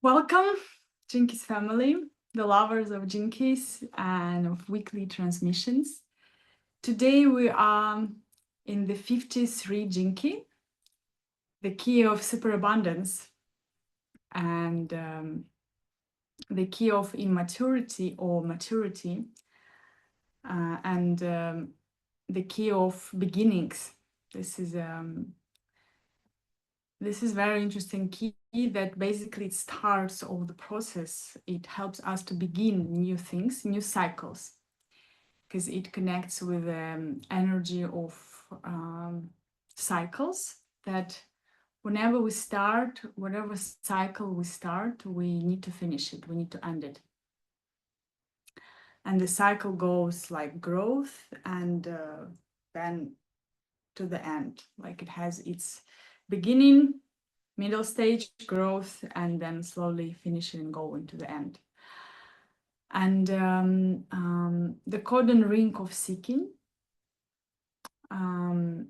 Welcome, Jinkies family, the lovers of Jinkies and of weekly transmissions. Today we are in the 53 Jinki, the key of superabundance, and the key of immaturity or maturity, and the key of beginnings. This is very interesting key that basically starts all the process. It helps us to begin new things, new cycles, because it connects with the energy of cycles that whenever we start, whatever cycle we start, we need to finish it, we need to end it. And the cycle goes like growth and then to the end, like it has its beginning, middle stage, growth, and then slowly finishing and going to the end. And the cordon ring of seeking, the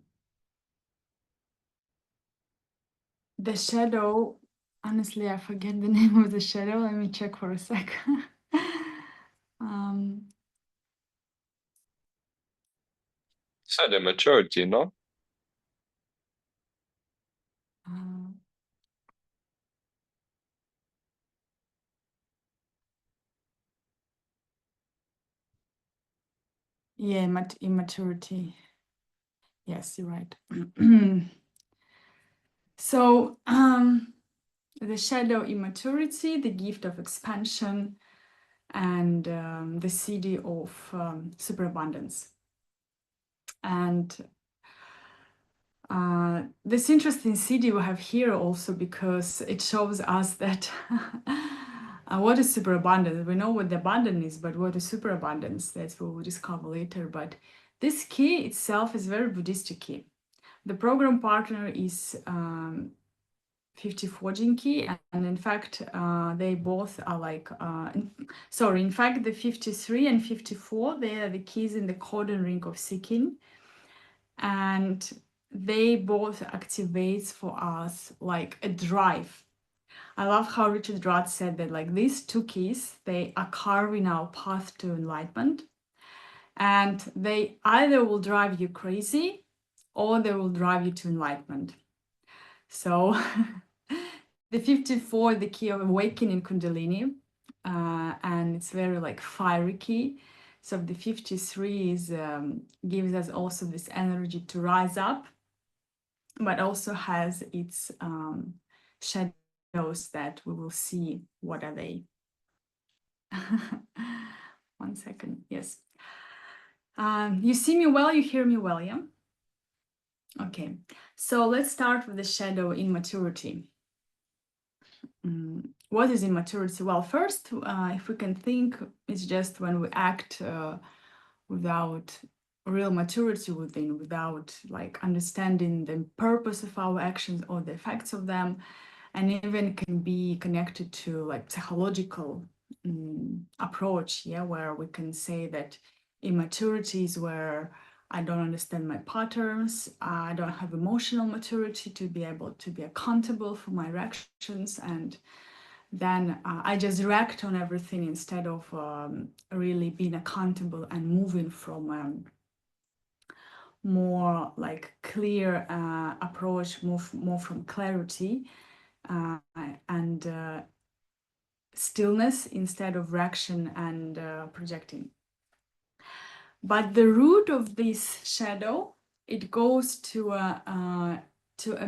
shadow, honestly, I forget the name of the shadow. Let me check for a sec. Said immaturity, no? Yeah, immaturity. Yes, you're right. So the shadow immaturity, the gift of expansion, and the CD of superabundance. And this interesting CD we have here also because it shows us that what is superabundance? We know what the abundance is, but what is superabundance? That's what we'll discover later. But this key itself is very Buddhistic key. The program partner is 54 Jinki, and in fact, they both are like, in fact, the 53 and 54, they are the keys in the cordon ring of seeking. And they both activates for us like a drive. I love how Richard Rudd said that like these two keys, they are carving our path to enlightenment. And they either will drive you crazy or they will drive you to enlightenment. So the 54, the key of awakening Kundalini, and it's very like fiery key. So the 53 is gives us also this energy to rise up, but also has its shadows that we will see. What are they? 1 second. Yes. You see me well, you hear me well, yeah? Okay. So let's start with the shadow immaturity. What is immaturity? Well, first, if we can think, it's just when we act without real maturity within, without like understanding the purpose of our actions or the effects of them, and even can be connected to like psychological approach, yeah, where we can say that immaturity is where I don't understand my patterns, I don't have emotional maturity to be able to be accountable for my reactions, and then I just react on everything instead of really being accountable and moving from more like clear approach, more from clarity and stillness instead of reaction and projecting. But the root of this shadow, it goes to a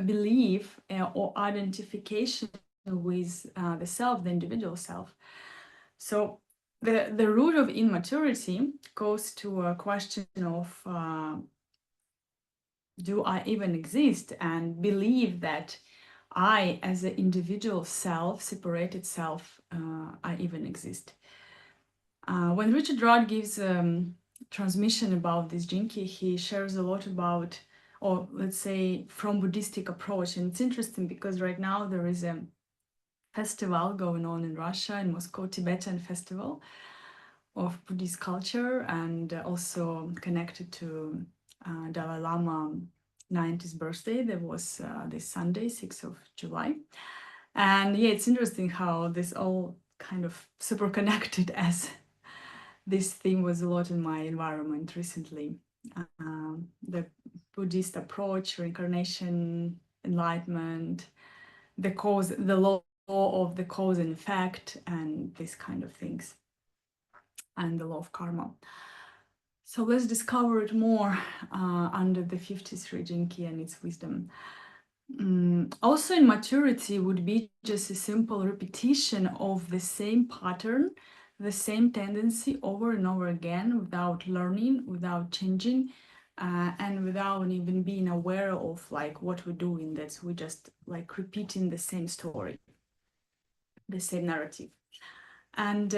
belief or identification with the self, the individual self. So the root of immaturity goes to a question of do I even exist, and believe that I, as an individual self, separated self, I even exist. When Richard Rudd gives transmission about this Jinki, he shares a lot about, or let's say from Buddhistic approach. And it's interesting because right now there is a festival going on in Russia, in Moscow, Tibetan festival of Buddhist culture, and also connected to Dalai Lama 90th birthday. That was this Sunday, 6th of July. And yeah, it's interesting how this all kind of super connected, as this theme was a lot in my environment recently. The Buddhist approach, reincarnation, enlightenment, the law of the cause and effect, and these kind of things, and the law of karma. So let's discover it more under the 53 Jinki and its wisdom. Also, immaturity would be just a simple repetition of the same pattern, the same tendency over and over again without learning, without changing, and without even being aware of like what we're doing. That we just like repeating the same story, the same narrative. And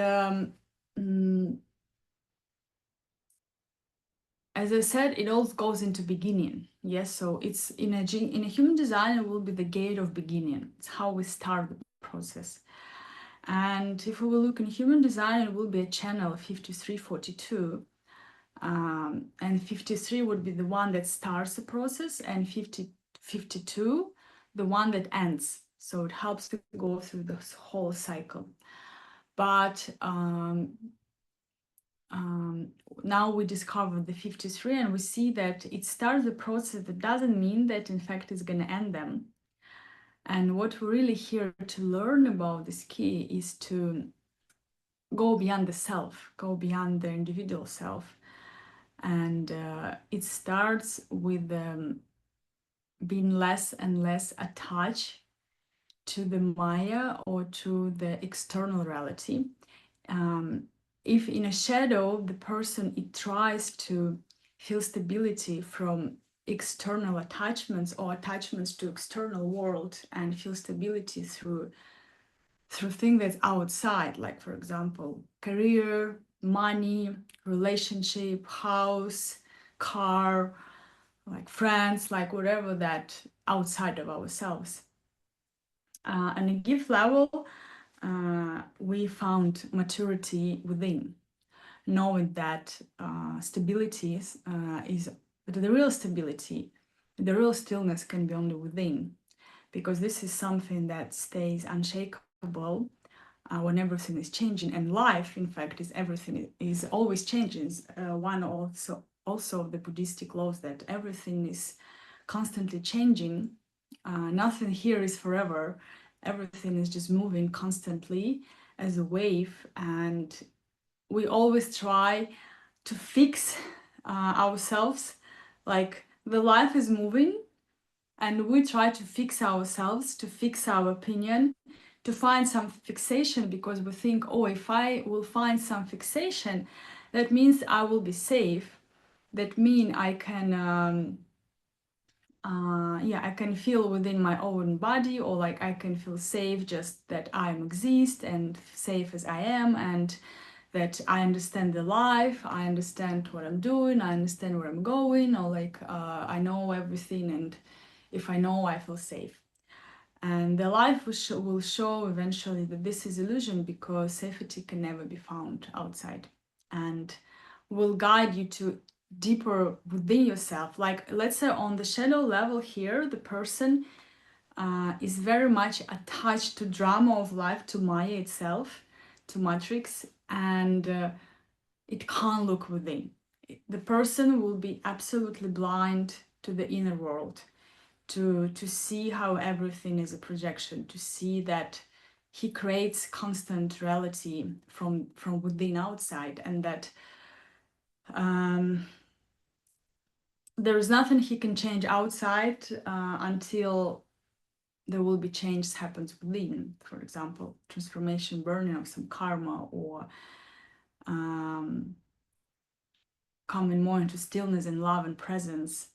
as I said, it all goes into beginning. Yes, so it's in a human design, it will be the gate of beginning. It's how we start the process. And if we will look in human design, it will be a channel 5342. And 53 would be the one that starts the process, and 52, the one that ends. So it helps to go through this whole cycle. But now we discover the 53 and we see that it starts the process. That doesn't mean that in fact it's going to end them. And what we're really here to learn about this key is to go beyond the self, go beyond the individual self. And it starts with being less and less attached to the Maya or to the external reality. If in a shadow, the person, it tries to feel stability from external attachments or attachments to external world, and feel stability through things that's outside, like for example, career, money, relationship, house, car, like friends, like whatever that outside of ourselves. And a gift level, we found maturity within, knowing that stability is the real stability, the real stillness can be only within, because this is something that stays unshakable when everything is changing. And life, in fact, is everything is always changing. One also of the Buddhistic laws that everything is constantly changing. Nothing here is forever. Everything is just moving constantly as a wave, and we always try to fix ourselves. Like the life is moving, and we try to fix ourselves, to fix our opinion, to find some fixation, because we think, oh, if I will find some fixation, that means I will be safe. That mean I can I can feel within my own body, or like I can feel safe just that I exist and safe as I am, and that I understand the life, I understand what I'm doing, I understand where I'm going, or like I know everything, and if I know, I feel safe. And the life will show eventually that this is illusion, because safety can never be found outside, and will guide you to deeper within yourself. Like, let's say on the shadow level here, the person is very much attached to drama of life, to Maya itself, to Matrix, and it can't look within. The person will be absolutely blind to the inner world, to see how everything is a projection, to see that he creates constant reality from within outside, and that there is nothing he can change outside until there will be change happens within. For example, transformation, burning of some karma, or coming more into stillness and love and presence.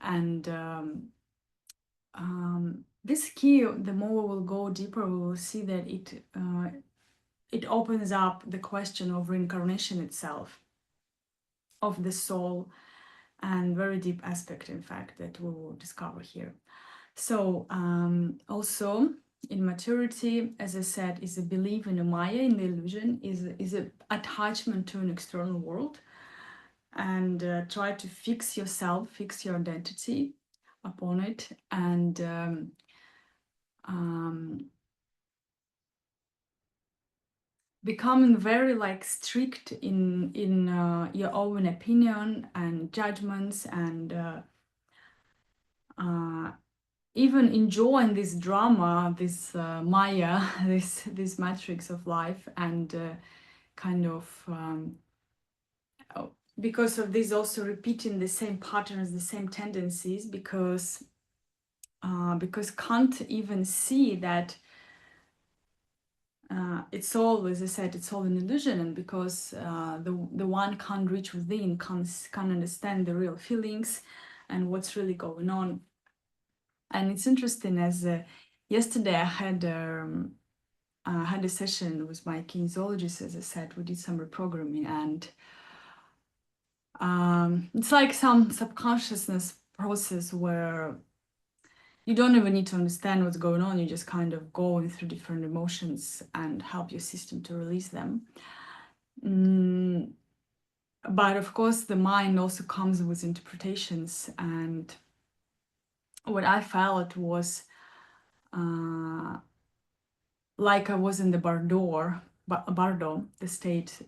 And this key, the more we'll go deeper, we will see that it opens up the question of reincarnation itself, of the soul, and very deep aspect, in fact, that we will discover here. So also in maturity, as I said, is a belief in a Maya, in the illusion, is an attachment to an external world, and try to fix yourself, fix your identity upon it, and becoming very like strict in your own opinion and judgments, and even enjoying this drama, this Maya, this matrix of life, and kind of oh, because of this also repeating the same patterns, the same tendencies, because can't even see that it's all, as I said, it's all an illusion, and because the one can't reach within, can't understand the real feelings and what's really going on. And it's interesting, as yesterday I had a session with my kinesiologist. As I said, we did some reprogramming, and it's like some subconsciousness process where you don't even need to understand what's going on. You just kind of going through different emotions and help your system to release them. But of course, the mind also comes with interpretations. And what I felt was like I was in the bardo, the state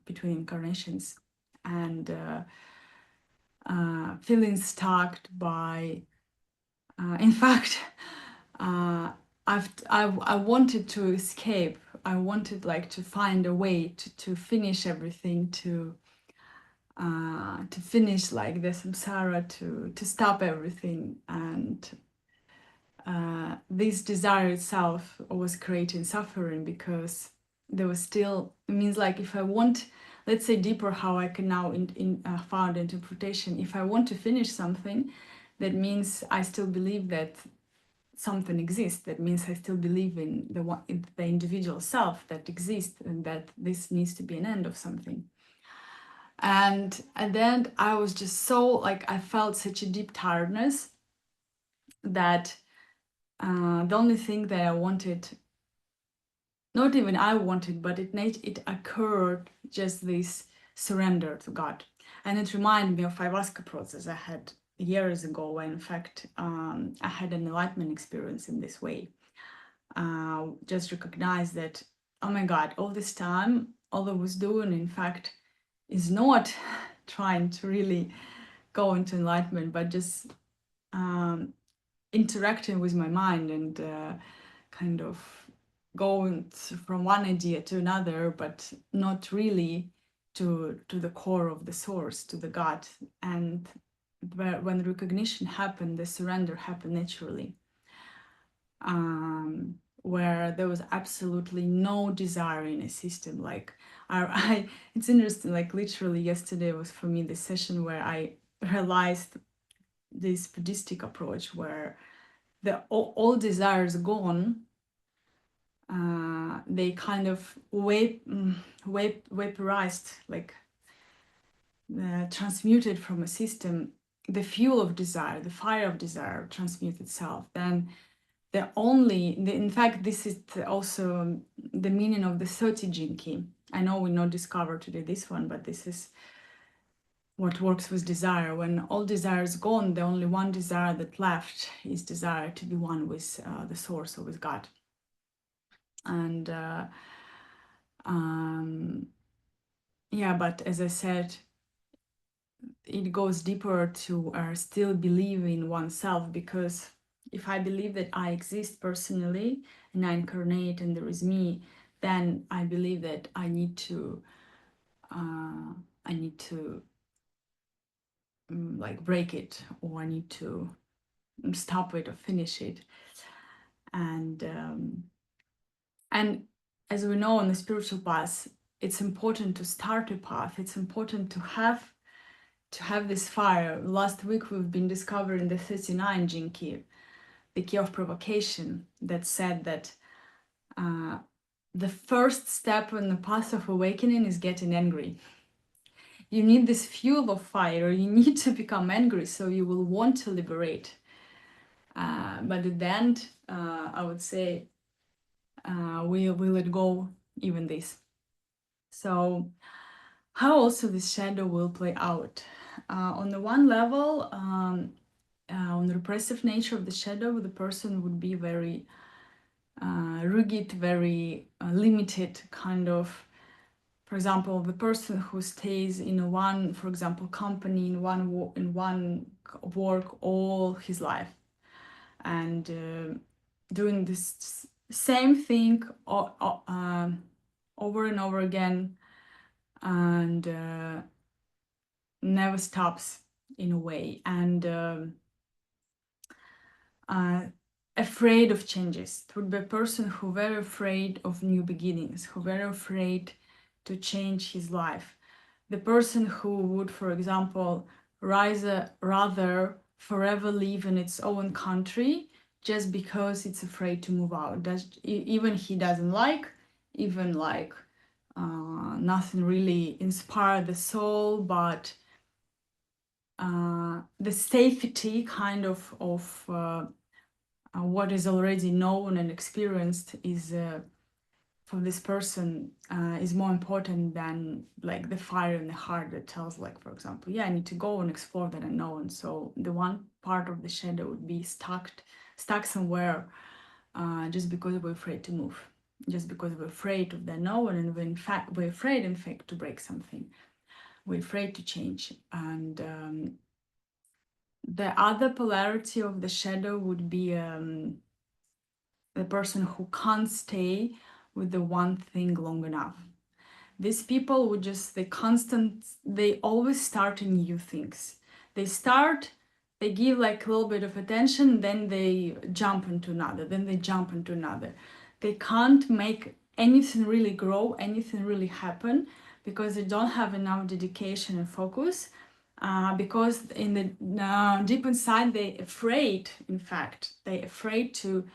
between incarnations, and feeling stuck by, in fact, I wanted to escape. I wanted like to find a way to finish everything, to finish like the samsara, to stop everything. And this desire itself was creating suffering, because there was still, it means like if I want, let's say deeper, how I can now found interpretation. If I want to finish something, that means I still believe that something exists. That means I still believe in the individual self that exists, and that this needs to be an end of something. And at the end, I was just so like, I felt such a deep tiredness that the only thing that I wanted, not even I wanted, but it occurred, just this surrender to God. And it reminded me of ayahuasca process I had years ago, when in fact I had an enlightenment experience in this way. Just recognize that, oh my God, all this time, all I was doing, in fact, is not trying to really go into enlightenment, but just interacting with my mind, and kind of going from one idea to another, but not really to the core of the source, to the God. And when recognition happened, the surrender happened naturally, where there was absolutely no desire in a system. Like it's interesting, like literally yesterday was for me the session where I realized this Buddhistic approach, where all desires gone, they kind of vaporized, like transmuted from a system. The fuel of desire, the fire of desire, transmute itself. Then in fact, this is also the meaning of the 30 jinki. I know we not discover today this one, but this is what works with desire. When all desire is gone, the only one desire that left is desire to be one with the source or with God. And yeah, but as I said, it goes deeper to still believe in oneself, because if I believe that I exist personally and I incarnate and there is me, then I believe that I need to like break it, or I need to stop it or finish it. And as we know, on the spiritual path, it's important to start a path. It's important to have this fire. Last week we've been discovering the 39 gene key, the key of provocation, that said that the first step on the path of awakening is getting angry. You need this fuel of fire. You need to become angry, so you will want to liberate. But at the end, I would say, we let go even this. So how also this shadow will play out? On the one level, on the repressive nature of the shadow, the person would be very rigid, very limited kind of. For example, the person who stays in one, for example, company in one work all his life, and doing this same thing over and over again, and never stops in a way, and afraid of changes. It would be a person who very afraid of new beginnings, who very afraid to change his life. The person who would, for example, rather forever live in its own country just because it's afraid to move out. Even he doesn't like, even like nothing really inspire the soul, but the safety kind of what is already known and experienced is for this person is more important than like the fire in the heart that tells, like, for example, yeah, I need to go and explore that unknown. So the one part of the shadow would be stuck somewhere just because we're afraid to move, just because we're afraid of the unknown, and we're afraid in fact to break something, we're afraid to change. And the other polarity of the shadow would be the person who can't stay with the one thing long enough. These people would just, they always start in new things. They give like a little bit of attention, then they jump into another, then they jump into another. They can't make anything really grow, anything really happen, because they don't have enough dedication and focus. Because in the deep inside, they're afraid, in fact, they're afraid to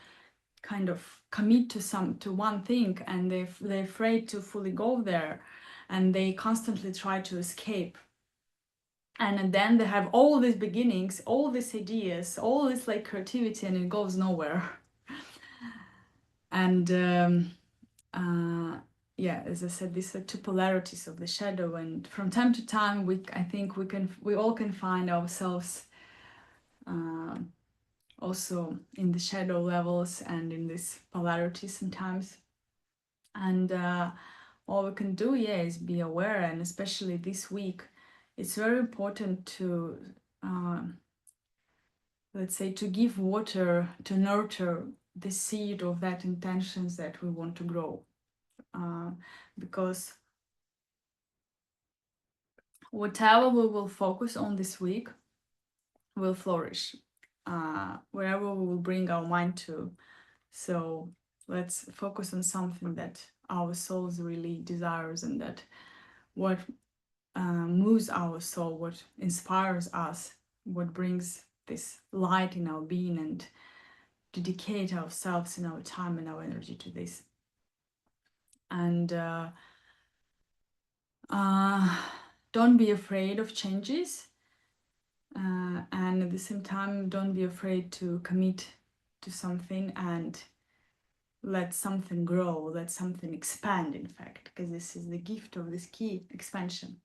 kind of commit to one thing, and they're afraid to fully go there, and they constantly try to escape. And then they have all these beginnings, all these ideas, all this like creativity, and it goes nowhere. And yeah, as I said, these are two polarities of the shadow, and from time to time I think we all can find ourselves also in the shadow levels and in this polarity sometimes. And all we can do, yeah, is be aware. And especially this week, it's very important to let's say, to give water, to nurture the seed of that intentions that we want to grow, because whatever we will focus on this week will flourish, wherever we will bring our mind to. So let's focus on something that our souls really desires, and that what moves our soul, what inspires us, what brings this light in our being, and dedicate ourselves and our time and our energy to this. And don't be afraid of changes, and at the same time don't be afraid to commit to something and let something grow, let something expand, in fact, because this is the gift of this key, expansion.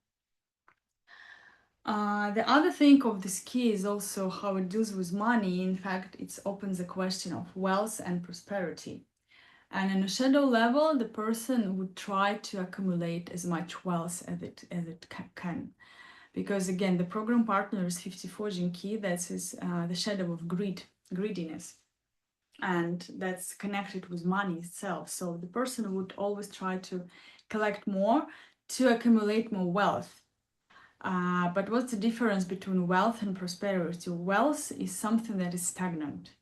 The other thing of this key is also how it deals with money. In fact, it opens the question of wealth and prosperity. And in a shadow level, the person would try to accumulate as much wealth as it can. Because again, the program partner is 54 Gene Key, that is the shadow of greediness. And that's connected with money itself. So the person would always try to collect more to accumulate more wealth. But what's the difference between wealth and prosperity? Wealth is something that is stagnant.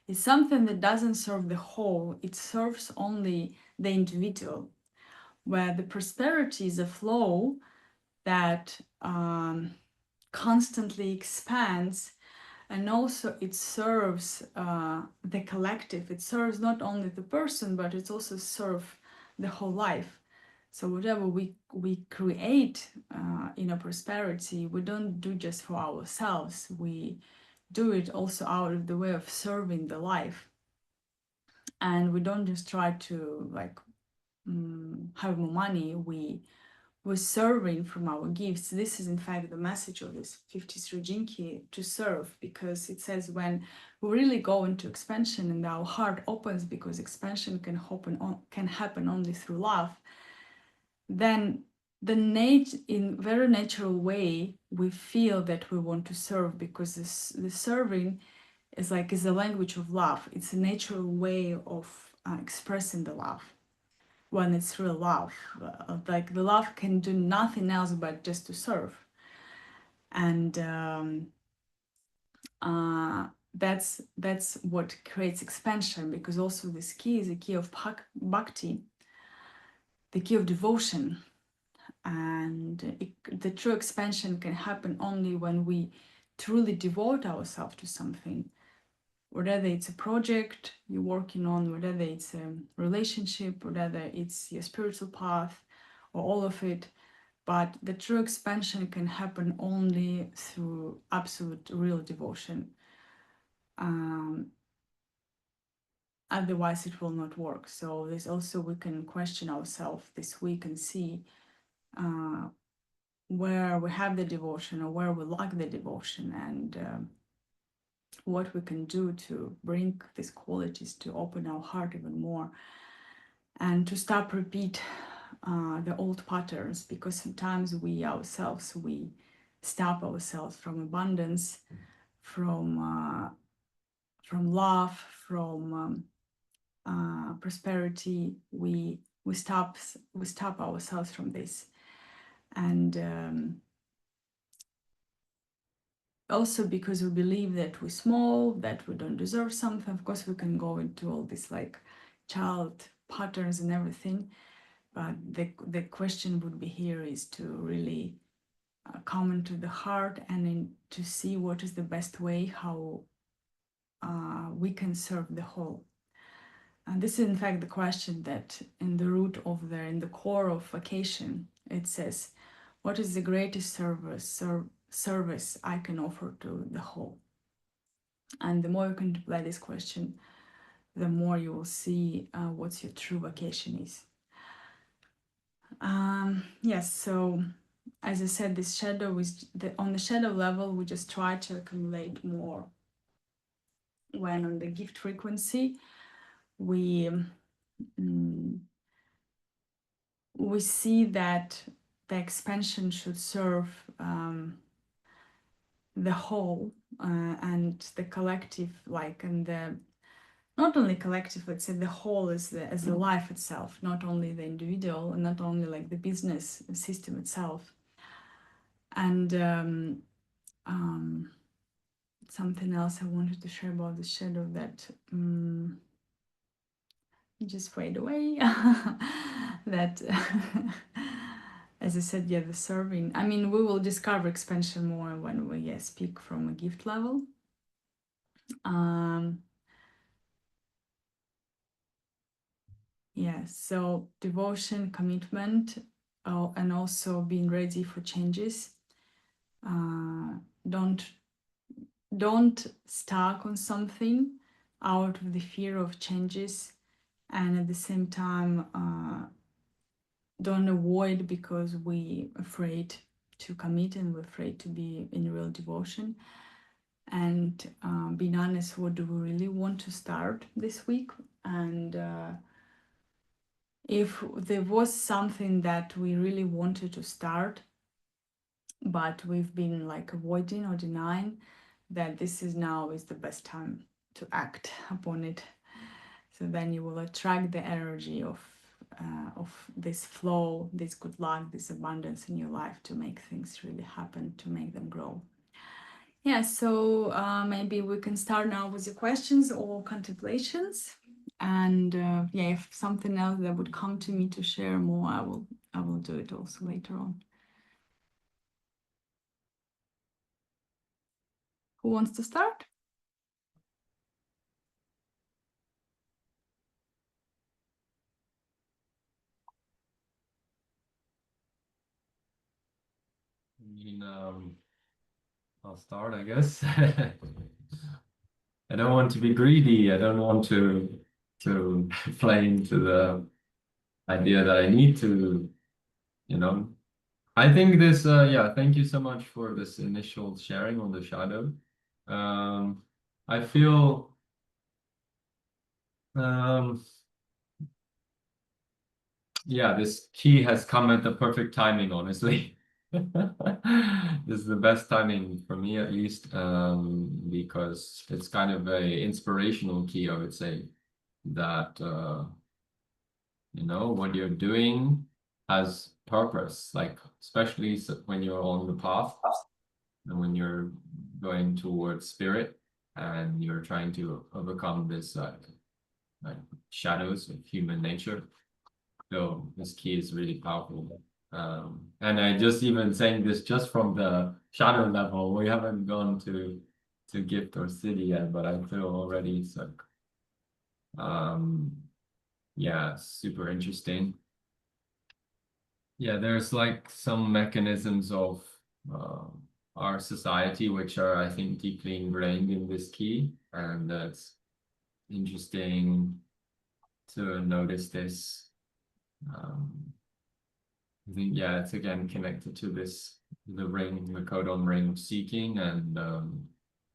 It's something that doesn't serve the whole, it serves only the individual. Where the prosperity is a flow that constantly expands, and also it serves the collective. It serves not only the person, but it also serves the whole life. So whatever we create in a prosperity, we don't do just for ourselves. We do it also out of the way of serving the life. And we don't just try to like have more money. We we're serving from our gifts. This is in fact the message of this 53 Jinki, to serve, because it says when we really go into expansion and our heart opens, because expansion can happen only through love, then in very natural way we feel that we want to serve, because the serving is the language of love. It's a natural way of expressing the love when it's real love. Like the love can do nothing else but just to serve. And that's what creates expansion, because also this key is a key of bhakti, the key of devotion. And the true expansion can happen only when we truly devote ourselves to something, whether it's a project you're working on, whether it's a relationship, whether it's your spiritual path, or all of it. But the true expansion can happen only through absolute real devotion. Otherwise it will not work. So this also, we can question ourselves this week and see where we have the devotion or where we lack the devotion, and what we can do to bring these qualities, to open our heart even more, and to stop repeat the old patterns, because sometimes we ourselves, we stop ourselves from abundance, from love, from prosperity. We stop ourselves from this. And also because we believe that we're small, that we don't deserve something. Of course, we can go into all these like child patterns and everything, but the question would be here is to really come into the heart and to see what is the best way how we can serve the whole. And this is in fact the question that in the root of in the core of vacation, it says, what is the greatest service I can offer to the whole? And the more you contemplate this question, the more you will see what your true vocation is. Yes, so as I said, this shadow is on the shadow level, we just try to accumulate more. When on the gift frequency, we see that the expansion should serve the whole and the collective, and the not only collective, let's say the whole as the life itself, not only the individual, and not only like the business system itself. And something else I wanted to share about the shadow that just fade away. That as I said, the serving. I mean, we will discover expansion more when we speak from a gift level. So devotion, commitment, and also being ready for changes. Don't stuck on something out of the fear of changes, and at the same time don't avoid because we afraid to commit and we're afraid to be in real devotion. And being honest, what do we really want to start this week? And if there was something that we really wanted to start, but we've been avoiding or denying, that this is now is the best time to act upon it. So then you will attract the energy of this flow, this good luck, this abundance in your life to make things really happen, to make them grow. So maybe we can start now with the questions or contemplations. And if something else that would come to me to share more, I will do it also later on. Who wants to start? I'll start, I guess. I don't want to be greedy. I don't want to play into the idea that I need to, I think this, yeah, thank you so much for this initial sharing on the shadow. I feel, um, yeah, this key has come at the perfect timing, honestly. This is the best timing for me, at least, because it's kind of a inspirational key, I would say, that what you're doing has purpose, like especially when you're on the path and when you're going towards spirit and you're trying to overcome this like shadows of human nature. So this key is really powerful. And I just even saying this just from the shadow level. We haven't gone to gift or city yet, but I feel already it's like yeah, super interesting. Yeah, there's like some mechanisms of uh, our society which are, I think, deeply ingrained in this key, and that's interesting to notice this. I think, yeah, it's again connected to this, the ring, the codon ring of seeking, and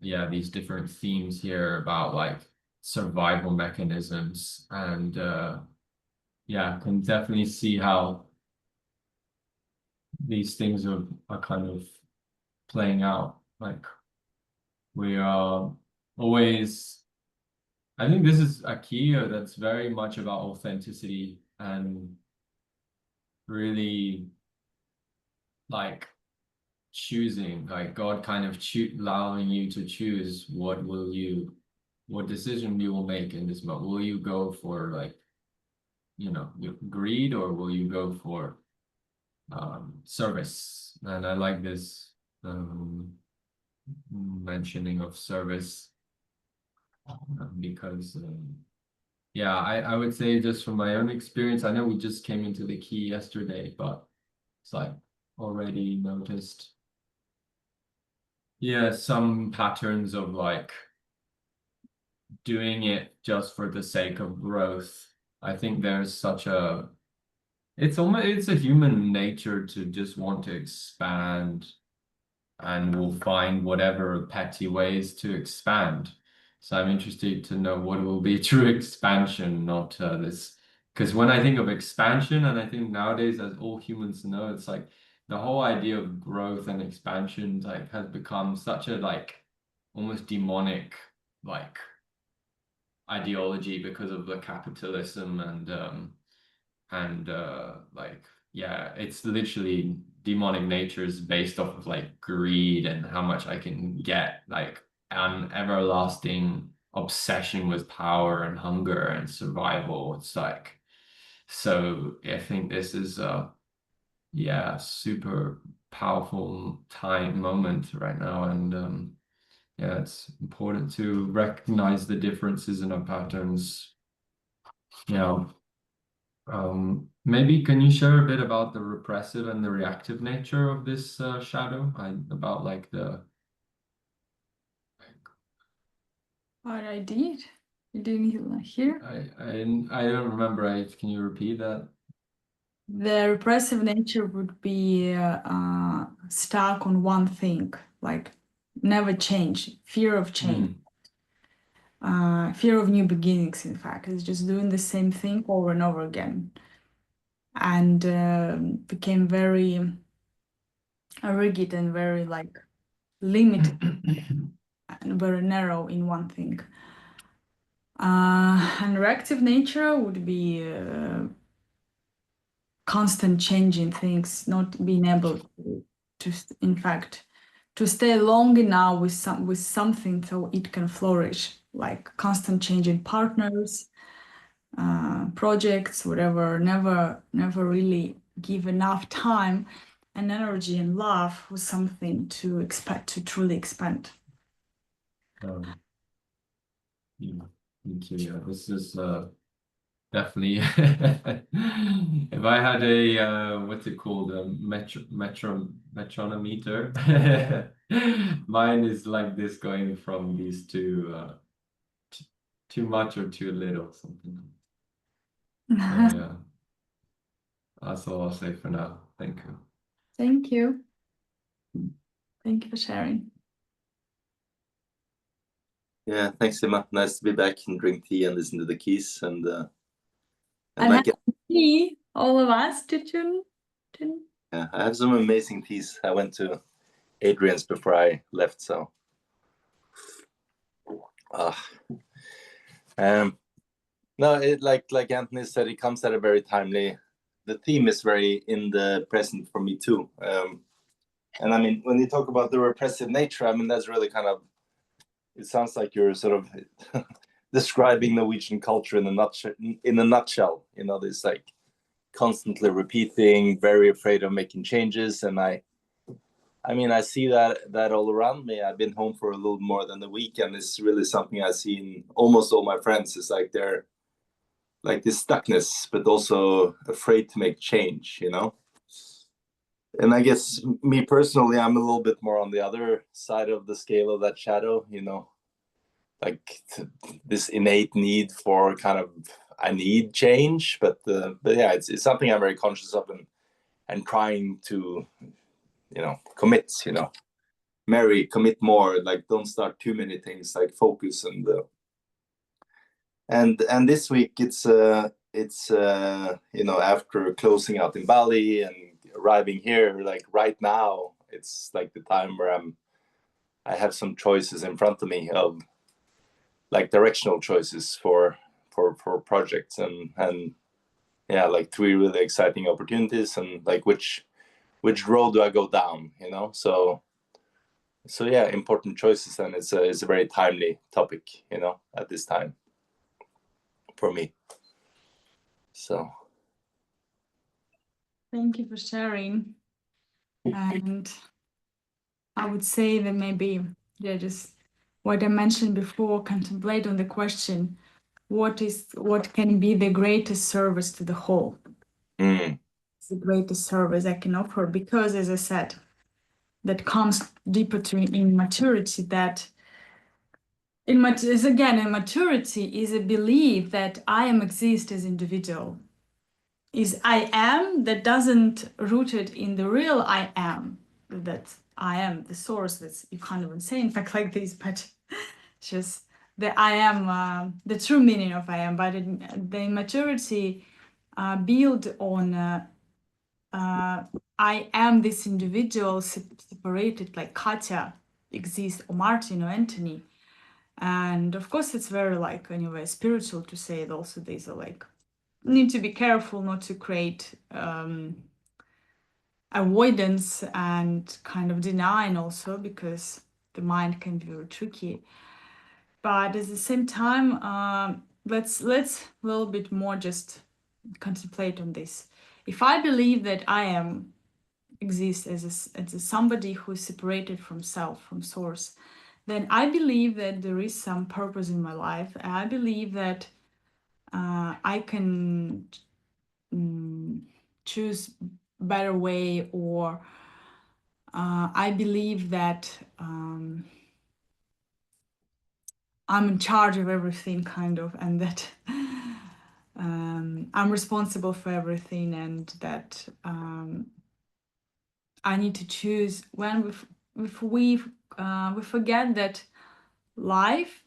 yeah, these different themes here about like survival mechanisms, and yeah, can definitely see how these things are kind of playing out. Like we are always, I think this is a key that's very much about authenticity and really like choosing, like God kind of allowing you to choose what decision you will make in this moment. Will you go for like, your greed, or will you go for service? And I like this mentioning of service because yeah, I would say just from my own experience, I know we just came into the key yesterday, but it's like already noticed, yeah, some patterns of like doing it just for the sake of growth. I think there's such a it's a human nature to just want to expand, and we'll find whatever petty ways to expand. So I'm interested to know what will be true expansion, not this. Because when I think of expansion, and I think nowadays, as all humans know, it's like the whole idea of growth and expansion like has become such a like almost demonic like ideology because of the capitalism and like yeah, it's literally demonic nature is based off of like greed and how much I can get, like an everlasting obsession with power and hunger and survival. It's like, so I think this is yeah, super powerful time moment right now, and yeah, it's important to recognize the differences in our patterns. Yeah. Maybe can you share a bit about the repressive and the reactive nature of this shadow? About like the What I did? You didn't hear? I don't remember. Can you repeat that? The repressive nature would be stuck on one thing, like never change, fear of change, fear of new beginnings, in fact. It's just doing the same thing over and over again. And became very rigid and very like limited and very narrow in one thing. And reactive nature would be constant change in things, not being able to in fact, to stay long enough with something so it can flourish, like constant change in partners, projects, whatever. Never really give enough time and energy and love for something to expect to truly expand. Um, yeah, thank you. Yeah, this is definitely if I had a what's it called, a metronometer, mine is like this, going from these two too much or too little, something. So yeah, that's all I'll say for now. Thank you. Thank you. Thank you for sharing. Yeah, thanks, Emma. Nice to be back and drink tea and listen to the keys. And And I me, all of us, to tune. Yeah, I have some amazing teas. I went to Adrian's before I left, so. No, it like Anthony said, it comes at a very timely. The theme is very in the present for me too. And I mean, when you talk about the repressive nature, I mean that's really kind of. It sounds like you're sort of describing Norwegian culture in a nutshell. You know, this like constantly repeating, very afraid of making changes, and I mean, I see that all around me. I've been home for a little more than a week, and it's really something I see in almost all my friends. It's like they're like this stuckness, but also afraid to make change, you know? And I guess me personally, I'm a little bit more on the other side of the scale of that shadow, you know, like this innate need for kind of, I need change, but yeah, it's something I'm very conscious of and trying to, you know, commit, you know, commit more, like don't start too many things, like focus and this week it's you know, after closing out in Bali and arriving here, like right now it's like the time where I have some choices in front of me of like directional choices for projects and yeah, like 3 really exciting opportunities, and like which road do I go down, you know? So yeah, important choices, and it's a very timely topic, you know, at this time for me. So Thank you for sharing. And I would say that maybe, yeah, just what I mentioned before, contemplate on the question, what can be the greatest service to the whole? It's the greatest service I can offer, because as I said, that comes deeper to in maturity, that maturity is a belief that I am exist as individual. Is I am that doesn't rooted in the real I am, that I am the source. That's, you can't even say in fact like this, but just the I am, the true meaning of I am. But the immaturity build on I am this individual separated, like Katya exists, or Martin, or Anthony. And of course it's very like anyway spiritual to say it. Also these are like, need to be careful not to create avoidance and kind of denying also, because the mind can be very tricky. But at the same time, let's a little bit more just contemplate on this. If I believe that I am exist as somebody who is separated from self, from source, then I believe that there is some purpose in my life. I believe that I can choose better way, or I believe that I'm in charge of everything, kind of, and that I'm responsible for everything, and that I need to choose. When we forget that life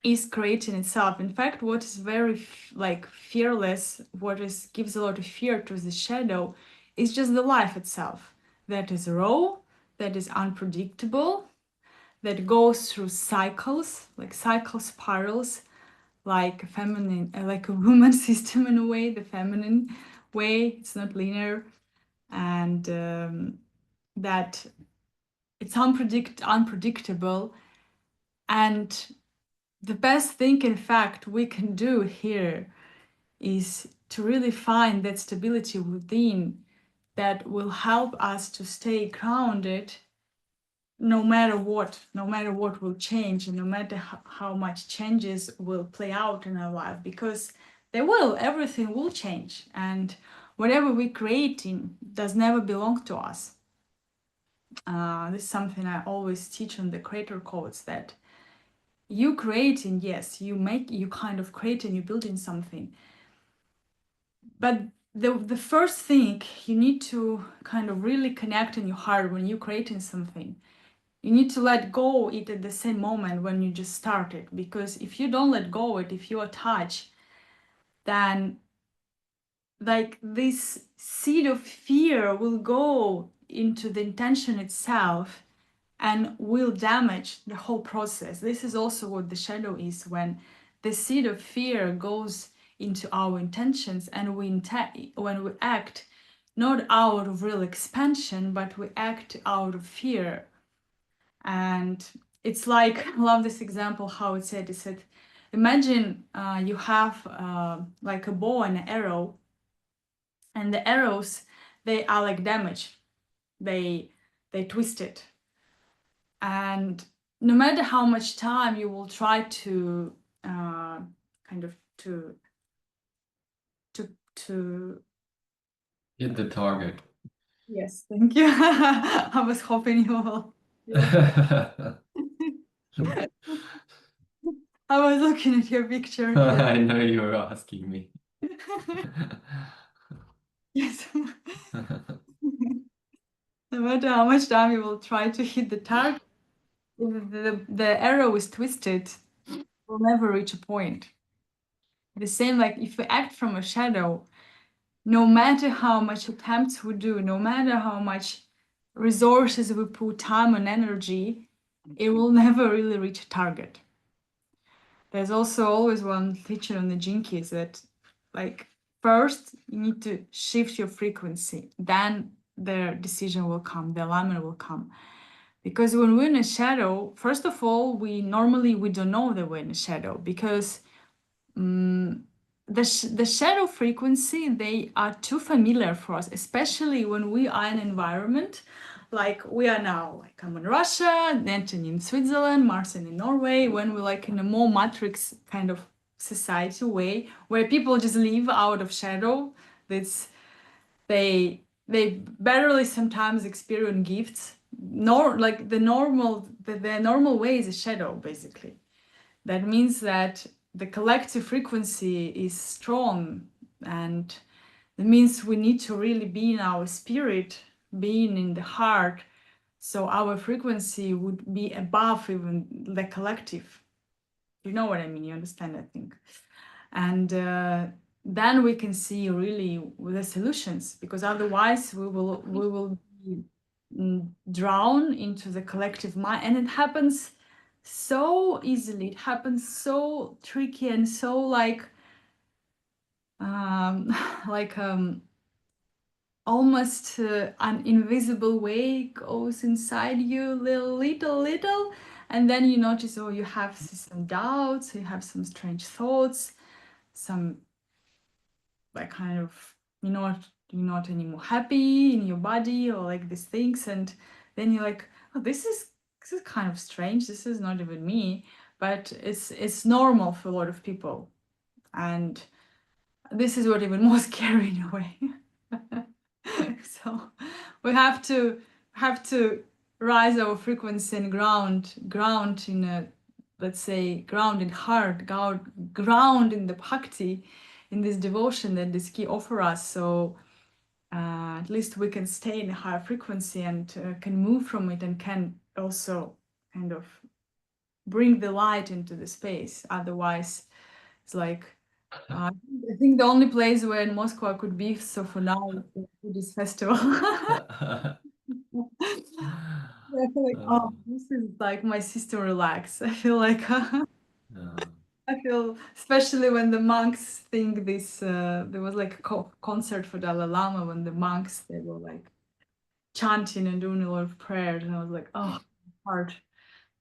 is creating itself. In fact, what is very like fearless, what is gives a lot of fear to the shadow, is just the life itself, that is raw, that is unpredictable, that goes through cycles, like cycle spirals, like a feminine, like a woman system in a way, the feminine way. It's not linear, and that it's unpredictable. And the best thing, in fact, we can do here is to really find that stability within that will help us to stay grounded no matter what will change, and no matter how much changes will play out in our life, because everything will change, and whatever we're creating does never belong to us. This is something I always teach on the creator codes, that you creating, yes, you kind of create and you're building something, but the first thing you need to kind of really connect in your heart when you're creating something. You need to let go it at the same moment when you just started, because if you don't let go it, if you attach, then like this seed of fear will go into the intention itself and will damage the whole process. This is also what the shadow is, when the seed of fear goes into our intentions and when we act not out of real expansion, but we act out of fear. And it's like, I love this example, how it said, imagine you have like a bow and an arrow, and the arrows, they are like damaged. They twist it. And no matter how much time you will try to kind of to Hit the target. yes, thank you. I was hoping you will. I was looking at your picture here. I know you were asking me. Yes. No matter how much time you will try to hit the target, if the arrow is twisted, will never reach a point. The same, like if we act from a shadow, no matter how much attempts we do, no matter how much resources we put, time and energy, it will never really reach a target. There's also always one feature on the jinkies that, like, first you need to shift your frequency, then the decision will come, the alignment will come. Because when we're in a shadow, first of all, we don't know that we're in a shadow, because the shadow frequency, they are too familiar for us, especially when we are in an environment like we are now. Like I'm in Russia, Anthony in Switzerland, Marcin in Norway, when we're like in a more matrix kind of society way, where people just live out of shadow. That's they barely sometimes experience gifts. Nor like the normal way is a shadow, basically. That means that the collective frequency is strong, and it means we need to really be in our spirit, being in the heart, so our frequency would be above even the collective. You know what I mean? You understand, I think. And then we can see really the solutions, because otherwise we will be drown into the collective mind, and it happens so easily. It happens so tricky and so like like almost an invisible way goes inside you, little, and then you notice, oh, you have some doubts, you have some strange thoughts, some like kind of you're not anymore happy in your body, or like these things, and then you're like, oh, this is kind of strange, this is not even me, but it's normal for a lot of people, and this is what even more scary in a way. So we have to rise our frequency and ground in a, let's say, ground in heart, ground in the bhakti, in this devotion that this key offer us. So at least we can stay in a higher frequency and can move from it, and can also kind of bring the light into the space. Otherwise, it's like I think the only place where in Moscow I could be, so for now, is the Buddhist festival. I feel like, oh, this is like my system relax. I feel like I feel, especially when the monks think this. There was like a concert for Dalai Lama, when the monks, they were like chanting and doing a lot of prayers, and I was like, oh, heart,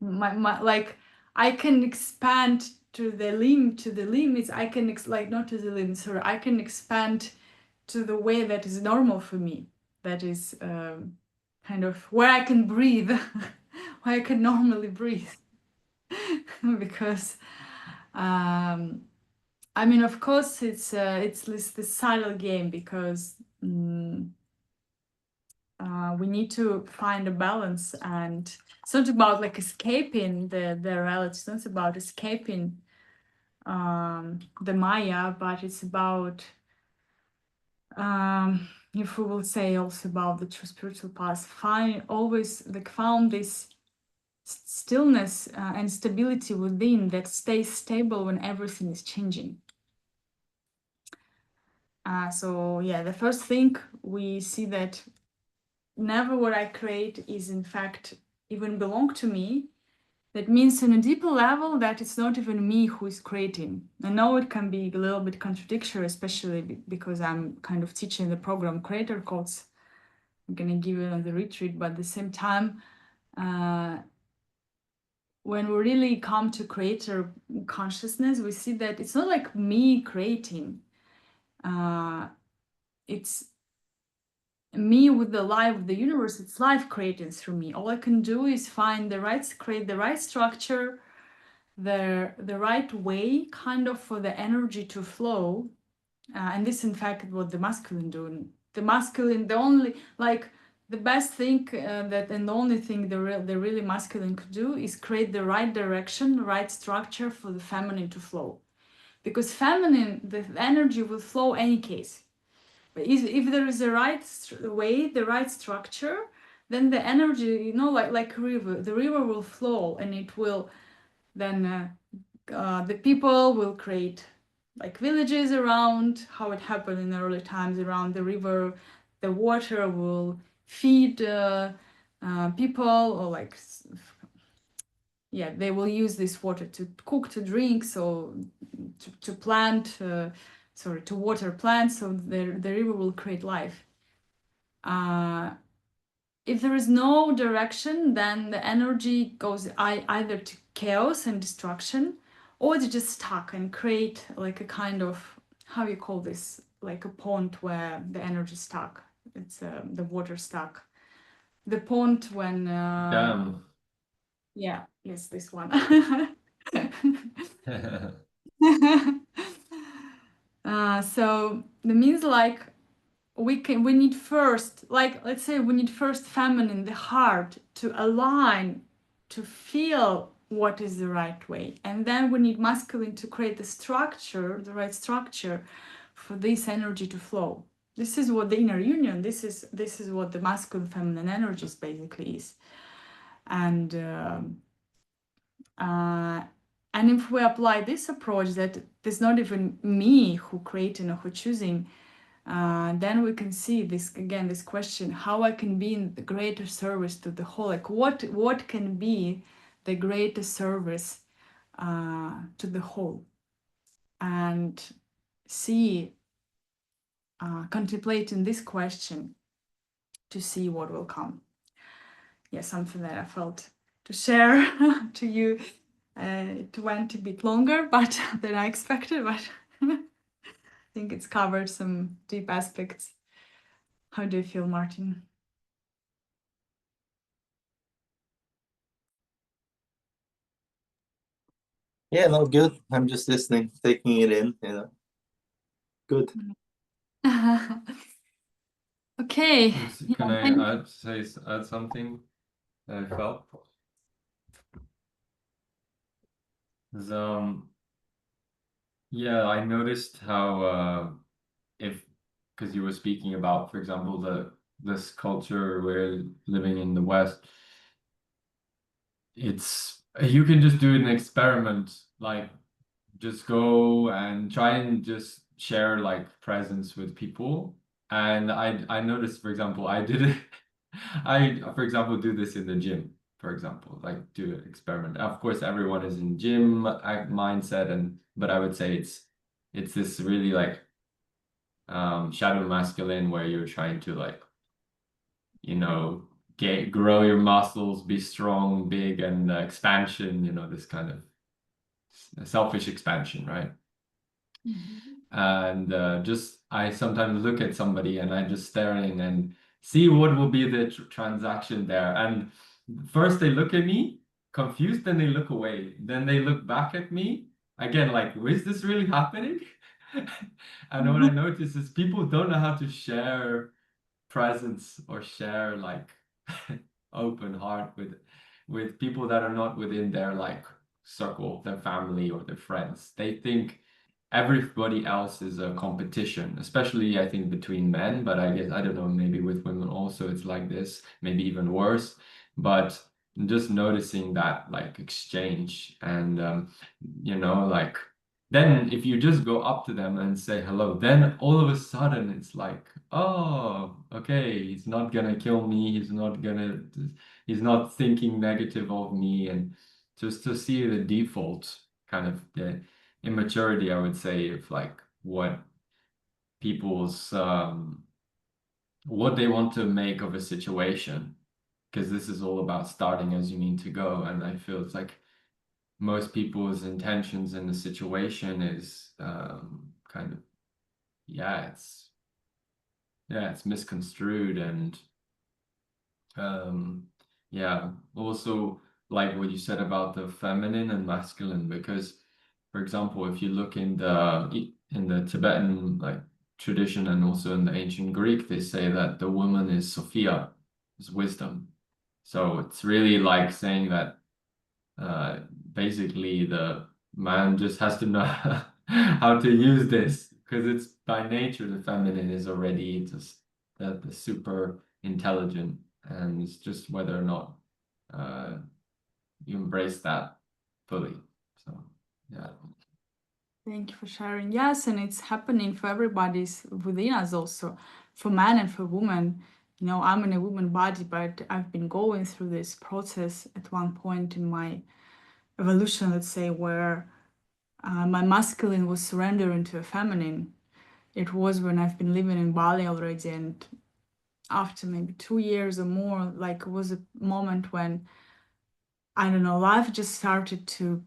my like I can expand to the limits. I can like not to the limits. Sorry, I can expand to the way that is normal for me. That is kind of where I can breathe, where I can normally breathe, because. I mean, of course, it's this subtle game, because we need to find a balance, and it's not about like escaping the reality. It's not about escaping the Maya, but it's about if we will say also about the true spiritual path, found this stillness and stability within that stays stable when everything is changing. So yeah, the first thing we see that never what I create is in fact even belong to me. That means on a deeper level that it's not even me who is creating. I know it can be a little bit contradictory, especially because I'm kind of teaching the program Creator Codes. I'm gonna give it on the retreat, but at the same time, when we really come to creator consciousness, we see that it's not like me creating. It's me with the life of the universe. It's life creating through me. All I can do is create the right structure, the right way kind of for the energy to flow. And this in fact what the masculine do. The masculine, the best thing that and the only thing the really masculine could do is create the right direction, right structure for the feminine to flow. Because feminine, the energy will flow any case. But if there is a right way, the right structure, then the energy, like a river, the river will flow, and it will then the people will create like villages around, how it happened in the early times around the river. The water will feed people, or they will use this water to cook, to drink, so to plant, to water plants, so the river will create life. If there is no direction, then the energy goes either to chaos and destruction, or it's just stuck and create like a kind of, how you call this, like a pond where the energy is stuck. It's the water stuck. The pond when Damn. yeah, yes, this one. So that means like we need first, like let's say we need first feminine, the heart, to align, to feel what is the right way, and then we need masculine to create the structure, the right structure for this energy to flow. This is what the inner union, this is what the masculine feminine energies basically is. And if we apply this approach, that there's not even me who creating or who choosing, then we can see this question, how I can be in the greater service to the whole, like what can be the greatest service to the whole, and see, contemplating this question to see what will come. Something that I felt to share to you. It went a bit longer than I expected, but I think it's covered some deep aspects. How do you feel, Martin? Yeah, no, good. I'm just listening, taking it in, Good. Okay. Can I add something that I felt? Yeah, I noticed how because you were speaking about, for example, this culture we're living in the West, you can just do an experiment, like just go and try and just share like presence with people. And I noticed, for example, I did it. I, for example, do this in the gym, for example, like do an experiment. Of course, everyone is in gym mindset, but I would say it's this really like shadow masculine where you're trying to like, grow your muscles, be strong, big, and expansion, this kind of selfish expansion, right? And I sometimes look at somebody and I'm just staring and see what will be the transaction there. And first they look at me confused, then they look away, then they look back at me again, like, is this really happening? And what I notice is people don't know how to share presence or share like open heart with people that are not within their like circle, their family or their friends. They think everybody else is a competition, especially I think between men, but I guess I don't know, maybe with women also it's like this, maybe even worse. But just noticing that like exchange and you know, like then if you just go up to them and say hello, then all of a sudden it's like, oh, okay, he's not gonna kill me, he's not thinking negative of me, and just to see the default kind of the immaturity, I would say, of like what people's what they want to make of a situation, because this is all about starting as you mean to go, and I feel it's like most people's intentions in the situation is kind of it's misconstrued, and also like what you said about the feminine and masculine, because for example, if you look in the Tibetan like tradition and also in the ancient Greek, they say that the woman is Sophia, is wisdom. So it's really like saying that basically the man just has to know how to use this, because it's by nature the feminine is already just the super intelligent, and it's just whether or not you embrace that fully. So yeah. Thank you for sharing. Yes, and it's happening for everybody's within us also, for man and for woman. You know, I'm in a woman body, but I've been going through this process at one point in my evolution, let's say, where my masculine was surrendering to a feminine. It was when I've been living in Bali already, and after maybe 2 years or more, like it was a moment when, I don't know, life just started to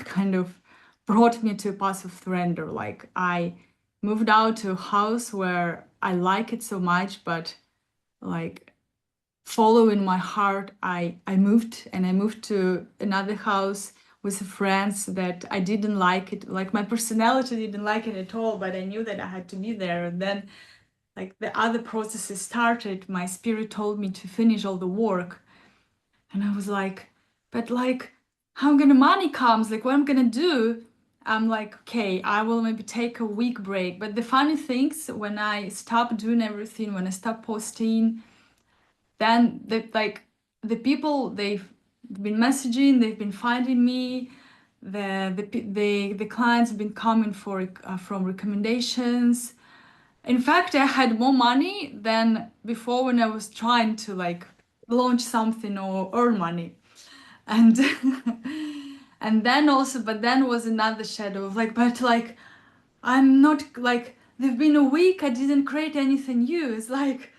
kind of brought me to a path of surrender. Like I moved out to a house where I like it so much, but like following my heart, I moved, and I moved to another house with friends that I didn't like it. Like my personality didn't like it at all, but I knew that I had to be there. And then like the other processes started, my spirit told me to finish all the work. And I was like, but like, how gonna money comes? Like, what I'm gonna do? I'm like, okay, I will maybe take a week break. But the funny things, when I stopped doing everything, when I stopped posting, then the people they've been messaging, they've been finding me. The clients have been coming for from recommendations. In fact, I had more money than before when I was trying to like launch something or earn money. And and then also, but then was another shadow of like, but like I'm not like there've been a week I didn't create anything new. It's like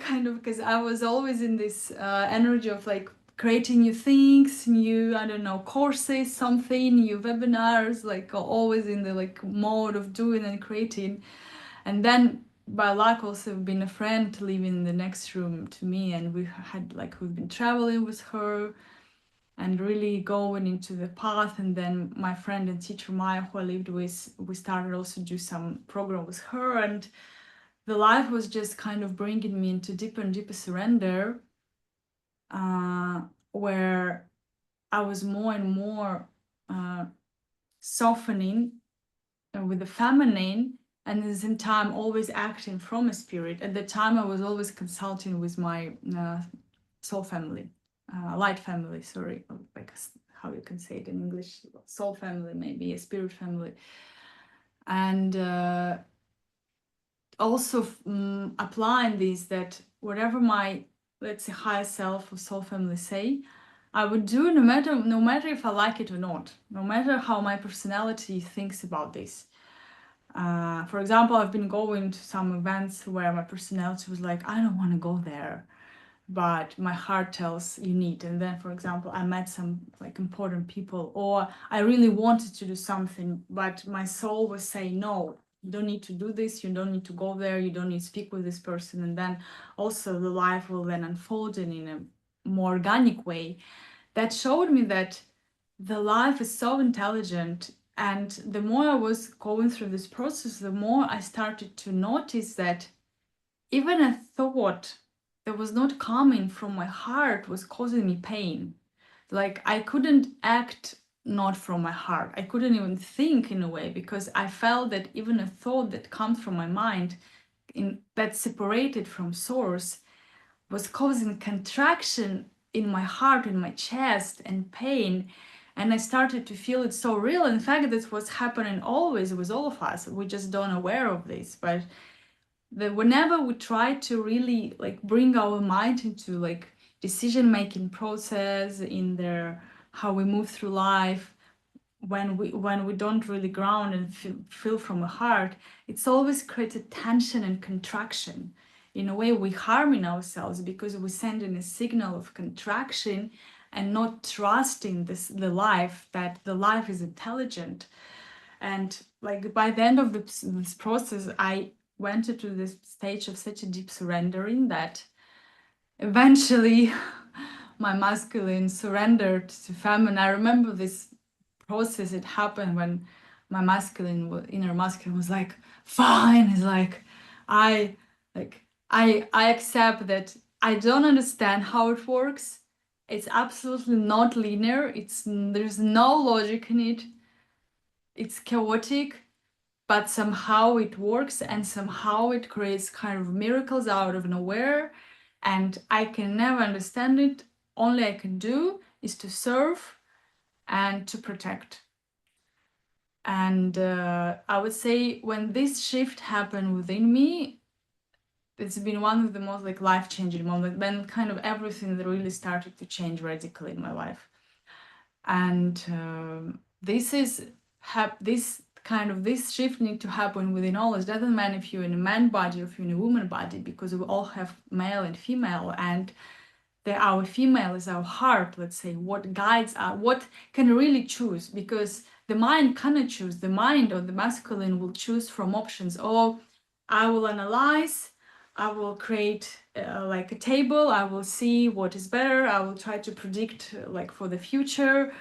kind of because I was always in this energy of like creating new things, new, I don't know, courses, something, new webinars, like always in the like mode of doing and creating. And then by luck also been a friend living in the next room to me, and we've been traveling with her and really going into the path. And then my friend and teacher Maya, who I lived with, we started also do some program with her, and the life was just kind of bringing me into deeper and deeper surrender, where I was more and more softening with the feminine, and at the same time always acting from a spirit. At the time I was always consulting with my soul family, light family, sorry, like how you can say it in English, soul family, maybe a spirit family. And also applying this, that whatever my, let's say, higher self or soul family say, I would do no matter if I like it or not, no matter how my personality thinks about this. For example, I've been going to some events where my personality was like, I don't want to go there, but my heart tells you need. And then, for example, I met some like important people, or I really wanted to do something, but my soul was saying, no, you don't need to do this, you don't need to go there, you don't need to speak with this person. And then also the life will then unfold in a more organic way. That showed me that the life is so intelligent. And the more I was going through this process, the more I started to notice that even a thought that was not coming from my heart was causing me pain. Like I couldn't act not from my heart. I couldn't even think in a way, because I felt that even a thought that comes from my mind that's separated from source was causing contraction in my heart, in my chest, and pain. And I started to feel it so real. In fact, that's what's happening always with all of us. We just don't aware of this. But whenever we try to really like bring our mind into like decision-making process in there, how we move through life, when we don't really ground and feel from the heart, it's always created tension and contraction. In a way, we harming ourselves because we send in a signal of contraction and not trusting the life, that the life is intelligent. And like by the end of this process, I went into this stage of such a deep surrendering that eventually my masculine surrendered to feminine. I remember this process, it happened when my inner masculine was like, fine. It's like, I accept that I don't understand how it works. It's absolutely not linear. There's no logic in it. It's chaotic, but somehow it works, and somehow it creates kind of miracles out of nowhere. And I can never understand it. Only I can do is to serve and to protect. And I would say when this shift happened within me, it's been one of the most like life-changing moments, when kind of everything really started to change radically in my life. And this shift need to happen within all. It doesn't matter if you're in a man body or if you're in a woman body, because we all have male and female, and our female is our heart, let's say, what guides us, what can really choose, because the mind cannot choose. The mind or the masculine will choose from options. Oh, I will analyze, I will create like a table, I will see what is better, I will try to predict like for the future.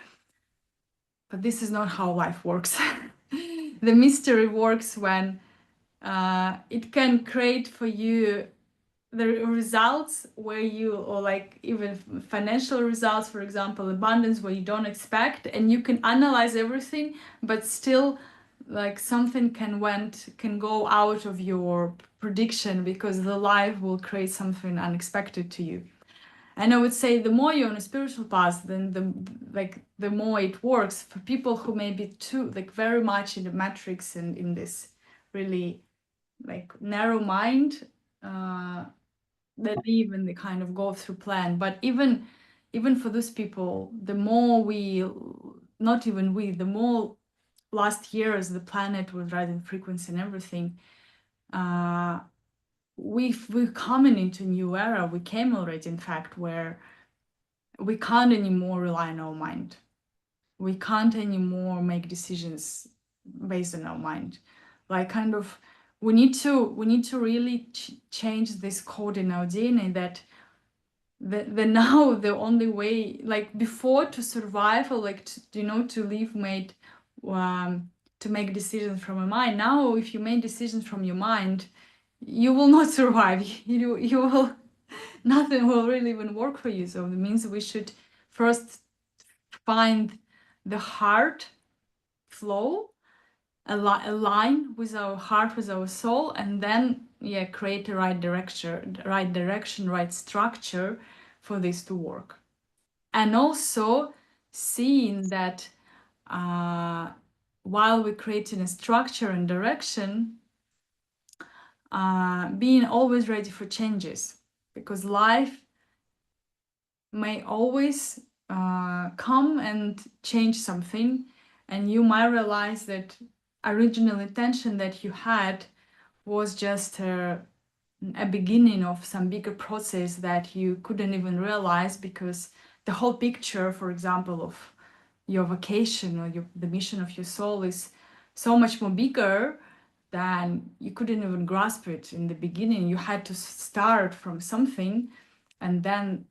But this is not how life works. The mystery works when it can create for you the results where you, or like even financial results, for example, abundance, where you don't expect, and you can analyze everything, but still like something can go out of your prediction, because the life will create something unexpected to you. And I would say the more you're on a spiritual path, then the more it works for people who may be too like very much in the matrix and in this really like narrow mind, that even they kind of go through plan. But even for those people, the more the more last years the planet was rising frequency and everything, we're coming into a new era. We came already, in fact, where we can't anymore rely on our mind. We can't anymore make decisions based on our mind. Like kind of we need to really change this code in our DNA, that the now the only way, like before, to survive, or like to live made to make decisions from your mind. Now if you make decisions from your mind, you will not survive. You will nothing will really even work for you. So it means we should first find the heart flow, align with our heart, with our soul, and then create the right direction, right structure for this to work. And also seeing that while we're creating a structure and direction, being always ready for changes, because life may always come and change something, and you might realize that original intention that you had was just a beginning of some bigger process that you couldn't even realize, because the whole picture, for example, of your vocation or the mission of your soul is so much more bigger than you couldn't even grasp it in the beginning. You had to start from something, and then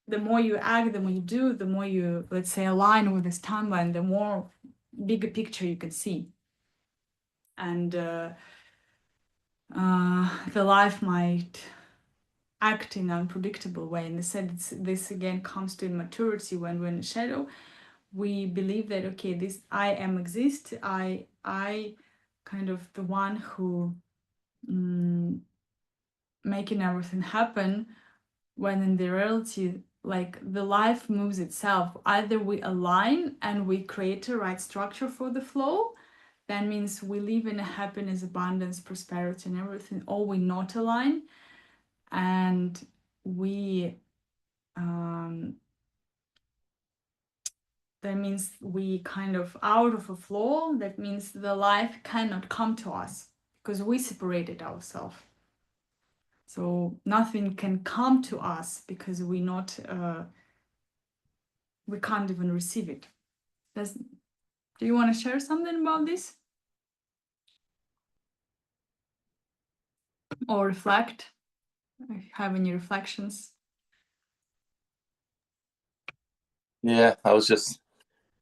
the more you act, the more you do, the more you, let's say, align with this timeline, the more bigger picture you can see. And the life might act in an unpredictable way. And they said this again comes to immaturity when we're in the shadow. we believe that, okay, this I am exist, I kind of the one who making everything happen, when in the reality, like the life moves itself. Either we align and we create a right structure for the flow, that means we live in a happiness, abundance, prosperity and everything, or we not align and we that means we kind of out of a flow. That means the life cannot come to us because we separated ourselves. So nothing can come to us because we can't even receive it. Do you want to share something about this? Or reflect? If you have any reflections? Yeah, I was just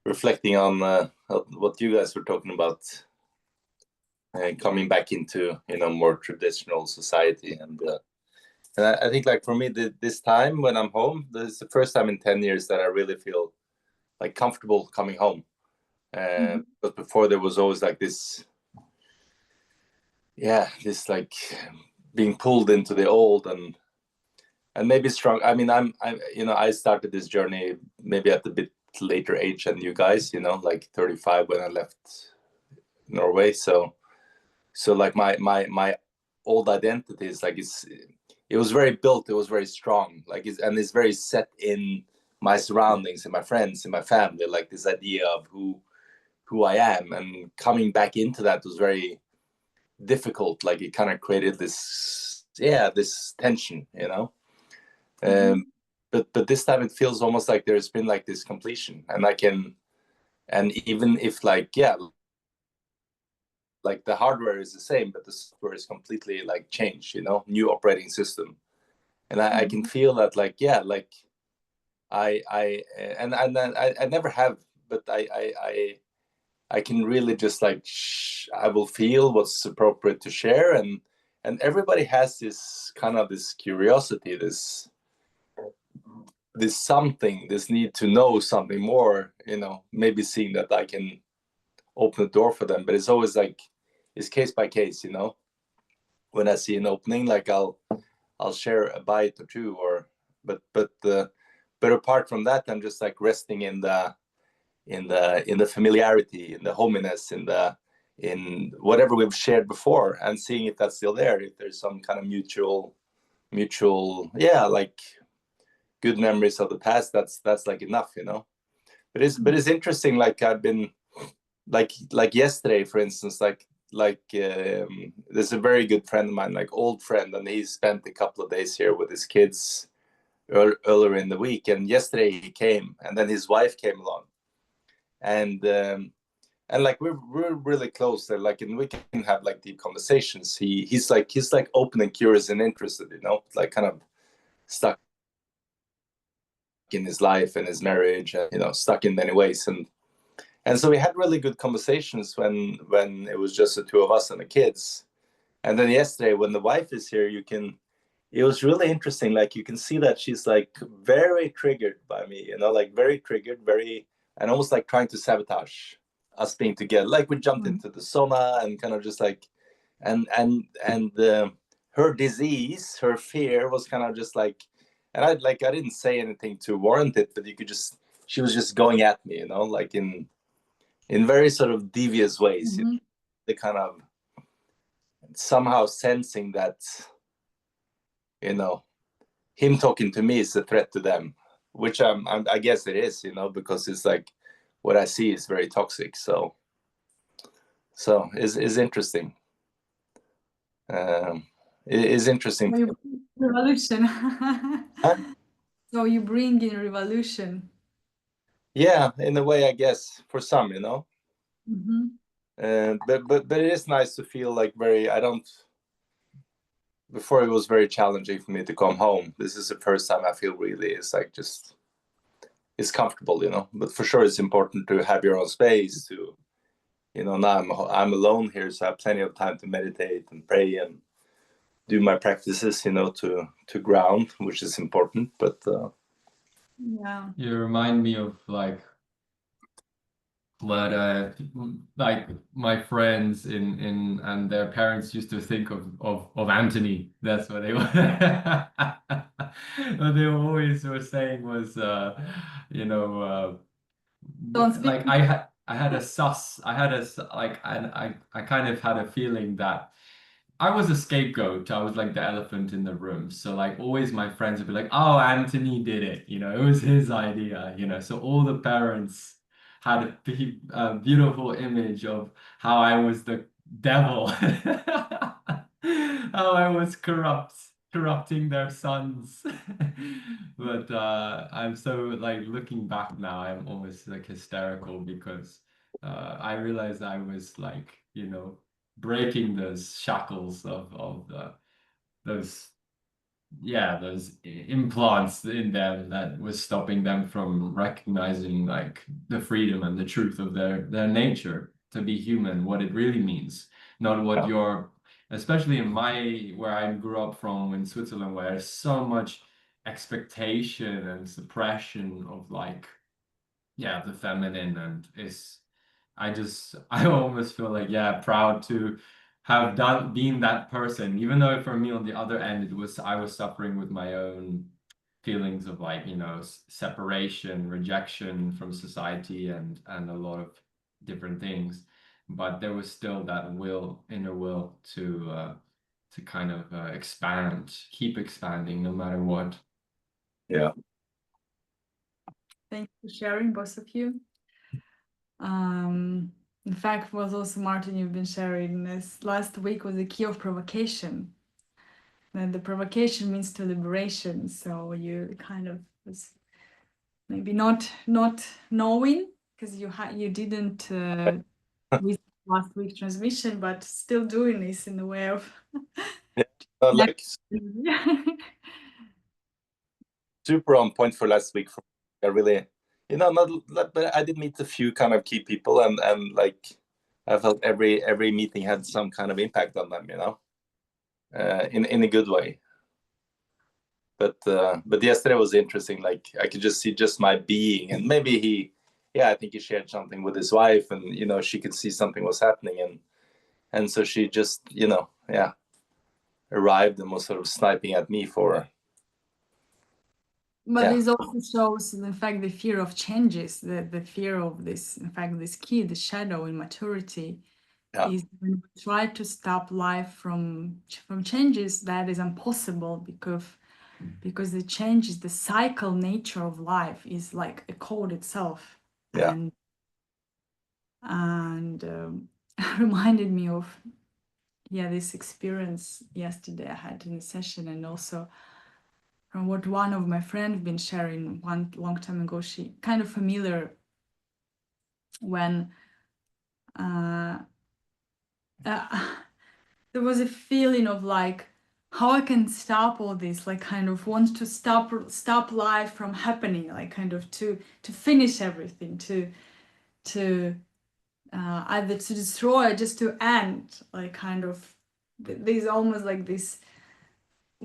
reflecting on what you guys were talking about, coming back into more traditional society, and I think like for me this time when I'm home, this is the first time in 10 years that I really feel like comfortable coming home. But before there was always like this like being pulled into the old and maybe strong. I mean, I started this journey maybe at a bit later age than you guys, like 35 when I left Norway. So like my old identity is like it was very built, it was very strong, like it's very set in my surroundings, in my friends, in my family, like this idea of who I am, and coming back into that was very difficult. Like it kind of created this tension, but this time it feels almost like there's been like this completion, and even if like like the hardware is the same, but the software is completely like changed, new operating system. And I can feel that like, like I never have, but I can really just like, I will feel what's appropriate to share. And everybody has this kind of this curiosity, this something, this need to know something more, maybe seeing that I can open the door for them. But it's always like, it's case by case, when I see an opening, like I'll share a bite or two, but apart from that, I'm just like resting in the familiarity, in the hominess, in whatever we've shared before, and seeing if that's still there, if there's some kind of mutual, like good memories of the past. That's like enough, But it's interesting. Like I've been like yesterday, for instance, there's a very good friend of mine, like old friend, and he spent a couple of days here with his kids earlier in the week. And yesterday he came, and then his wife came along, and like we're really close there, like, and we can have like deep conversations. He's like open and curious and interested, like kind of stuck in his life and his marriage, and stuck in many ways. And so we had really good conversations when it was just the two of us and the kids. And then yesterday, when the wife is here, it was really interesting. Like you can see that she's like very triggered by me, like very triggered, and almost like trying to sabotage us being together. Like we jumped into the sauna and kind of just like, and her disease, her fear was kind of just like, and I didn't say anything to warrant it, but she was just going at me, like in very sort of devious ways. The kind of somehow sensing that, him talking to me is a threat to them, which I guess it is, because it's like what I see is very toxic. So it's interesting. It is interesting. Revolution. Huh? So you bring in revolution. Yeah, in a way, I guess, for some, but it is nice to feel like before it was very challenging for me to come home. This is the first time I feel really it's comfortable, but for sure it's important to have your own space to, now I'm alone here, so I have plenty of time to meditate and pray and do my practices, to ground, which is important. But yeah, You remind me of like But like my friends in and their parents used to think of Anthony. That's what they were. What they always were saying was, you know, Don't speak. like I had a sus. I had a like I kind of had a feeling that I was a scapegoat. I was like the elephant in the room. So like always my friends would be like, "Oh, Anthony did it." It was his idea. So all the parents had a beautiful image of how I was the devil, how I was corrupting their sons. But I'm so like looking back now, I'm almost like hysterical because I realized I was like, breaking those shackles of those those implants in them that was stopping them from recognizing like the freedom and the truth of their nature to be human, what it really means, not what you're, especially in my where I grew up from in Switzerland, where there's so much expectation and suppression of like the feminine, and I almost feel like, proud to have been that person, even though for me on the other end, I was suffering with my own feelings of like, separation, rejection from society and a lot of different things. But there was still that inner will to kind of keep expanding no matter what. Yeah. Thank you for sharing, both of you. In fact, was also Martin, you've been sharing this last week was the key of provocation. And the provocation means to liberation. So you kind of was maybe not knowing because you didn't with last week's transmission, but still doing this in the way of Like super on point for last week. I really, but I did meet a few kind of key people, and like I felt every meeting had some kind of impact on them, in a good way. But yesterday was interesting. Like I could just see just my being, and maybe I think he shared something with his wife, and she could see something was happening, and so she just arrived and was sort of sniping at me for. But this also shows, in fact, the fear of changes, the fear of this, in fact, this key, the shadow, immaturity, is when we try to stop life from changes, that is impossible because the changes, the cycle nature of life is like a code itself. Yeah. And reminded me of this experience yesterday I had in a session, and also from what one of my friends been sharing one long time ago. She kind of familiar when there was a feeling of like how I can stop all this, like kind of want to stop life from happening, like kind of to finish everything, to either to destroy, just to end, like kind of there's almost like this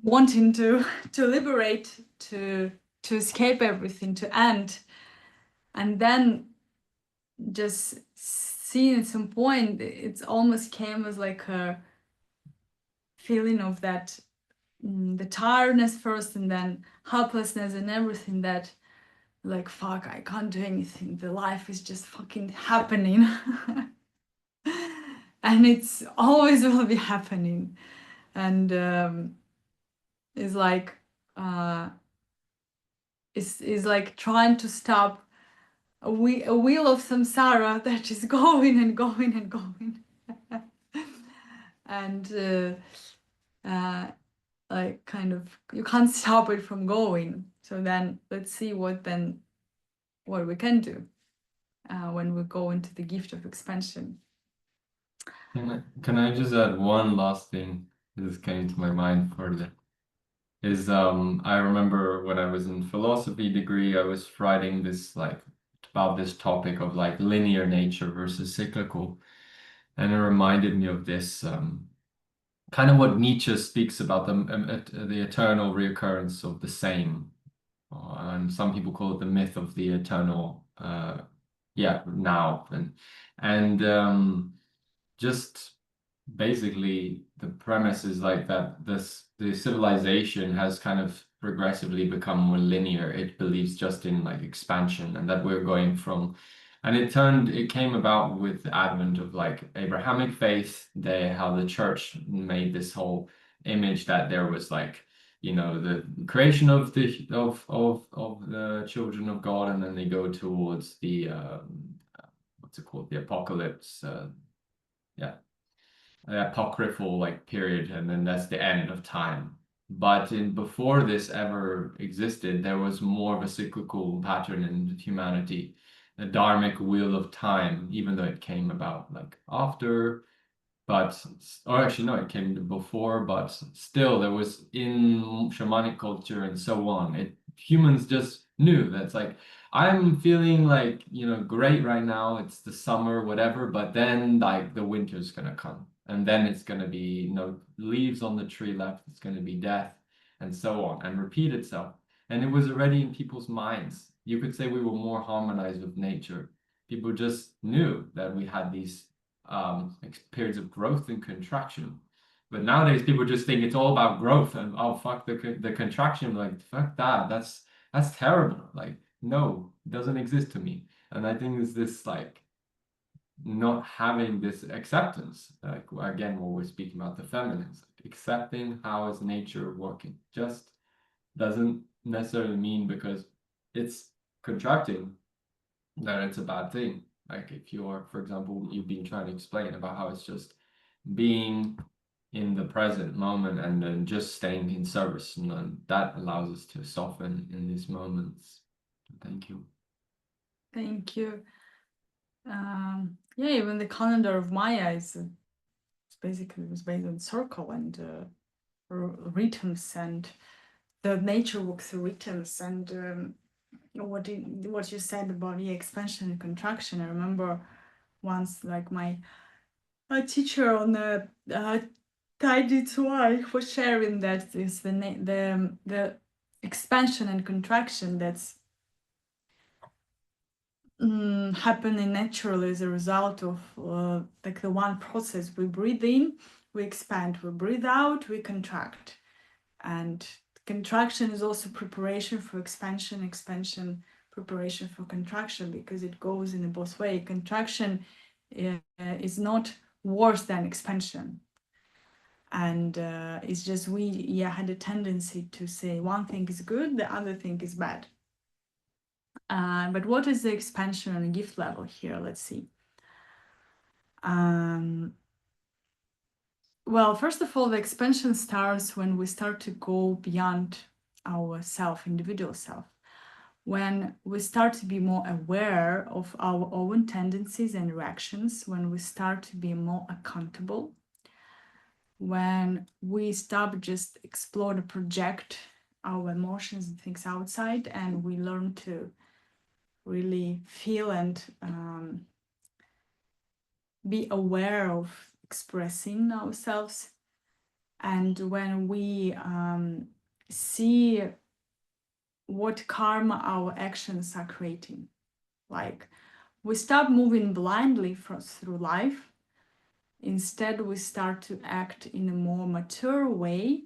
wanting to liberate, to escape everything, to end, and then just seeing at some point it's almost came as like a feeling of that the tiredness first, and then helplessness and everything, that like fuck, I can't do anything, the life is just fucking happening. And it's always will be happening, and it's like is like trying to stop a wheel of samsara that is going and going and going. And like kind of you can't stop it from going. So then let's see what we can do when we go into the gift of expansion. Can I just add one last thing that just came to my mind further? I remember when I was in philosophy degree, I was writing this like about this topic of like linear nature versus cyclical, and it reminded me of this kind of what Nietzsche speaks about the eternal reoccurrence of the same, and some people call it the myth of the eternal yeah, now. And just basically the premise is like that the civilization has kind of progressively become more linear. It believes just in like expansion, and that we're going from, and it came about with the advent of like Abrahamic faith, how the church made this whole image that there was like, you know, the creation of the children of God, and then they go towards the what's it called, the apocalypse, yeah, apocryphal like period, and then that's the end of time. But before this ever existed, there was more of a cyclical pattern in humanity, the dharmic wheel of time, even though it came about like after, but, or actually no, it came before, but still there was in shamanic culture and so on. Humans just knew that's like, I'm feeling like, you know, great right now. It's the summer, whatever, but then like the winter's gonna come, and then it's gonna be no leaves on the tree left. It's gonna be death, and so on, and repeat itself. And it was already in people's minds. You could say we were more harmonized with nature. People just knew that we had these periods of growth and contraction. But nowadays people just think it's all about growth, and oh fuck the contraction, like fuck that, that's terrible. Like no, it doesn't exist to me. And I think it's this like not having this acceptance, like again what we're speaking about, the feminines, like, accepting how is nature working just doesn't necessarily mean because it's contracting that it's a bad thing. Like if you're, for example, you've been trying to explain about how it's just being in the present moment and then just staying in service, and then that allows us to soften in these moments. Thank you. Thank you. Yeah, even the calendar of Maya is basically was based on circle and rhythms, and the nature works through rhythms. And what you said about the expansion and contraction, I remember once like my teacher on the TID2I was sharing that is the expansion and contraction that's happening naturally as a result of like the one process. We breathe in, we expand, we breathe out, we contract. And contraction is also preparation for expansion, expansion, preparation for contraction, because it goes in both ways. Contraction is not worse than expansion. And it's just we had a tendency to say one thing is good, the other thing is bad. But what is the expansion and gift level here? Let's see. Well, first of all, the expansion starts when we start to go beyond our self, individual self. When we start to be more aware of our own tendencies and reactions, when we start to be more accountable, when we stop just explore and project our emotions and things outside, and we learn to really feel and be aware of expressing ourselves. And when we see what karma our actions are creating, like we stop moving blindly through life. Instead, we start to act in a more mature way.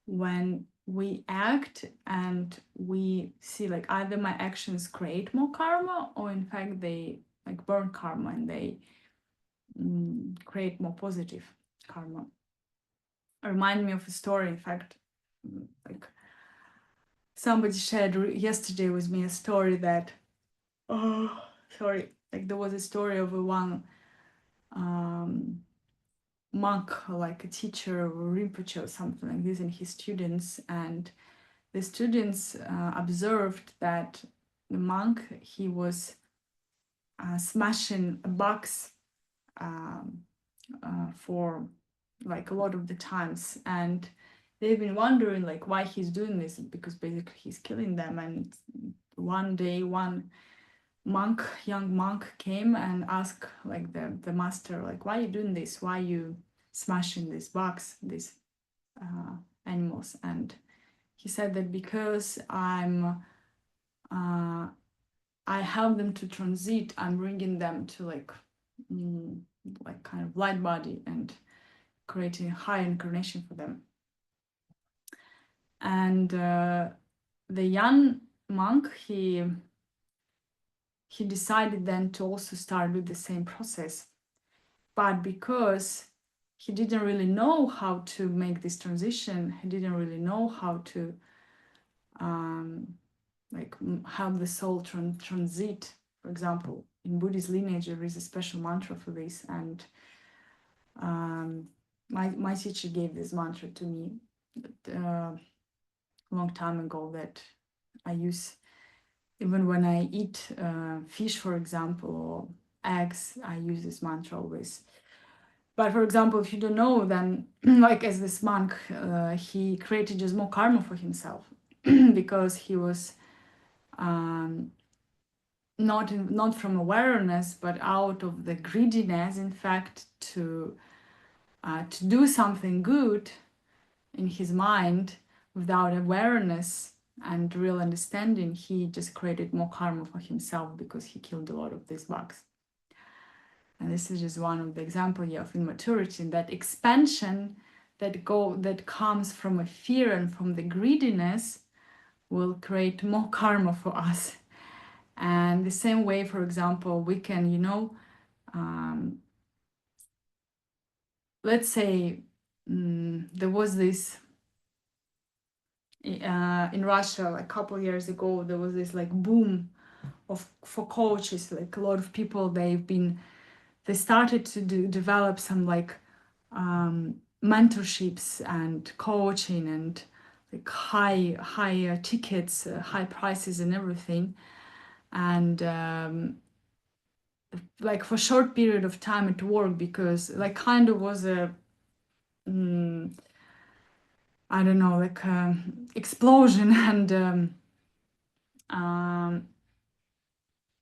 When we act and we see like either my actions create more karma, or in fact they like burn karma and they create more positive karma. Remind me of a story, in fact, like somebody shared yesterday with me a story that, like there was a story of a one monk, like a teacher or Rinpoche or something like this, and his students, and the students observed that the monk, he was smashing a box for like a lot of the times, and they've been wondering like why he's doing this, because basically he's killing them. And one day one young monk came and asked like the master, like, why are you doing this, why are you smashing this box, these animals? And he said that because I'm I help them to transit. I'm bringing them to like kind of light body and creating a higher incarnation for them. And the young monk, he decided then to also start with the same process. But because he didn't really know how to make this transition, he didn't really know how to have the soul transit. For example, in Buddhist lineage, there is a special mantra for this, and my teacher gave this mantra to me a long time ago that I use even when I eat fish, for example, or eggs. I use this mantra always. But for example, if you don't know, then like as this monk, he created just more karma for himself because he was not from awareness, but out of the greediness, in fact, to do something good in his mind without awareness and real understanding. He just created more karma for himself because he killed a lot of these bugs. And this is just one of the examples of immaturity, that expansion that comes from a fear and from the greediness will create more karma for us. And the same way, for example, we can, let's say there was this in Russia like a couple of years ago, there was this like boom for coaches. Like a lot of people, they started to develop some like mentorships and coaching and like high tickets, high prices and everything. And like for a short period of time it worked because like kind of was a I don't know, like explosion, and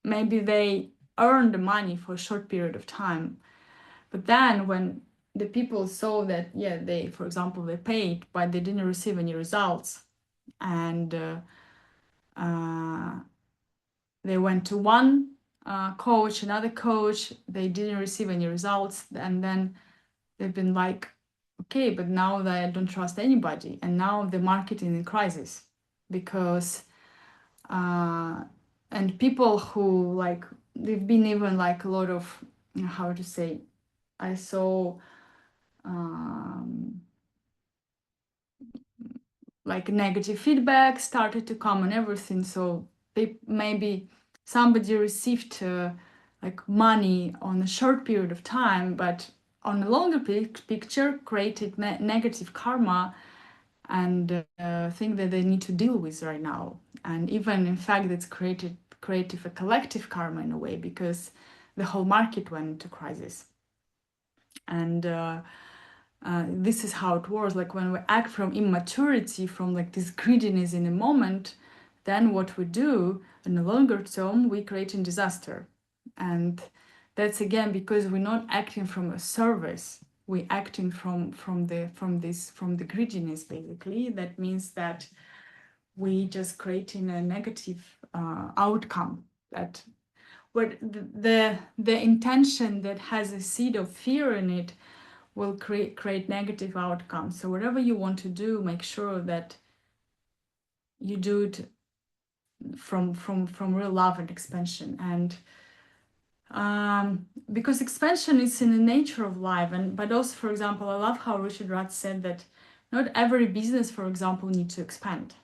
maybe they earned the money for a short period of time. But then when the people saw that, yeah, they, for example, they paid, but they didn't receive any results, and they went to one coach, another coach, they didn't receive any results, and then they've been like, okay, but now I don't trust anybody. And now the market is in crisis because and people who like, they've been even like a lot of, how to say, I saw like negative feedback started to come and everything. So they maybe somebody received like money on a short period of time, but on a longer picture created negative karma and thing that they need to deal with right now. And even in fact, it's created a collective karma in a way because the whole market went into crisis. And this is how it works. Like when we act from immaturity, from like this greediness in a moment, then what we do in the longer term, we create a disaster. And that's again because we're not acting from a service. We're acting from the greediness, basically. That means that we just creating a negative outcome. That what the intention that has a seed of fear in it will create negative outcomes. So whatever you want to do, make sure that you do it from real love and expansion. And because expansion is in the nature of life. And but also, for example, I love how Richard Rudd said that not every business, for example, needs to expand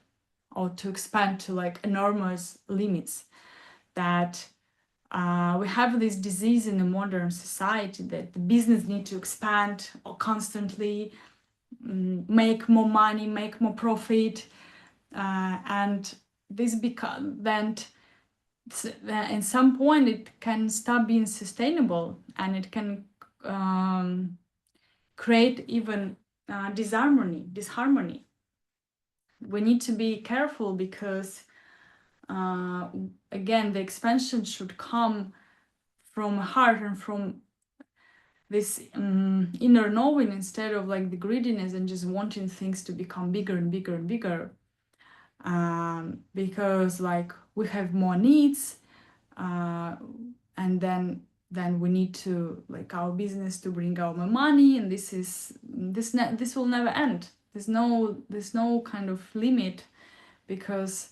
or to expand to like enormous limits. That we have this disease in the modern society that the business need to expand or constantly make more money, make more profit, and this then in some point it can stop being sustainable, and it can create even disharmony. We need to be careful because again, the expansion should come from heart and from this inner knowing instead of like the greediness and just wanting things to become bigger and bigger and bigger. Because like we have more needs, and then we need to, like, our business to bring out more money, and this will never end. There's no kind of limit, because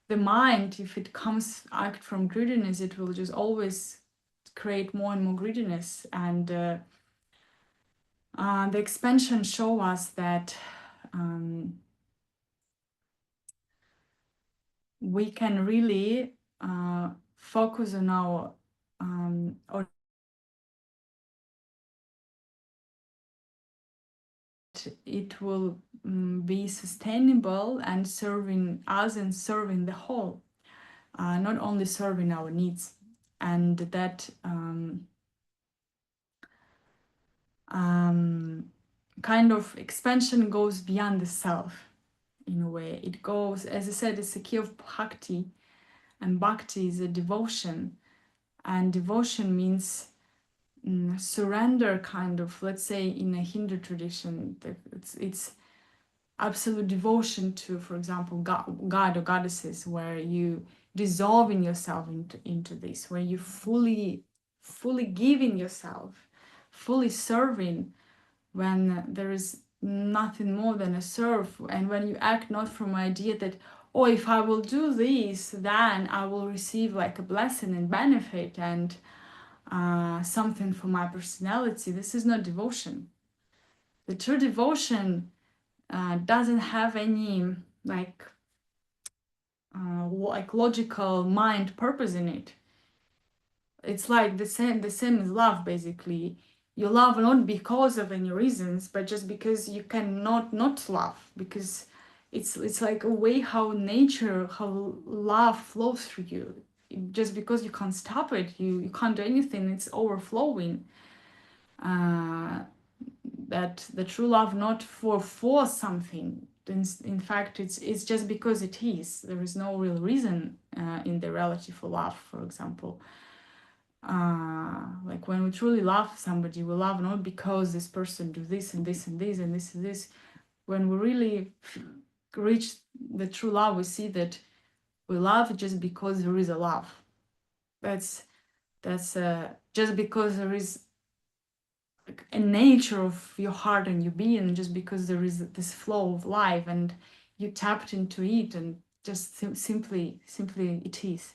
the mind, if it comes act from greediness, it will just always create more and more greediness. And the expansion show us that we can really focus on our it will be sustainable and serving us and serving the whole, not only serving our needs. And that kind of expansion goes beyond the self in a way. It goes, as I said, it's a key of bhakti, and bhakti is a devotion, and devotion means surrender, kind of, let's say in a Hindu tradition, it's absolute devotion to, for example, God or goddesses, where you dissolving yourself into this, where you fully giving yourself, fully serving, when there is nothing more than a serve, and when you act not from idea that, oh, if I will do this, then I will receive like a blessing and benefit and something for my personality. This is not devotion. The true devotion doesn't have any like logical mind purpose in it. It's like the same as love, basically. You love not because of any reasons, but just because you cannot not love, because it's like a way how love flows through you. Just because you can't stop it, you can't do anything, it's overflowing. That the true love not for something. In fact, it's just because it is. There is no real reason in the reality for love, for example. Like when we truly love somebody, we love not because this person do this and this and this and this and this. When we really reach the true love, we see that we love just because there is a love. That's just because there is a nature of your heart and your being, just because there is this flow of life and you tapped into it, and just simply it is.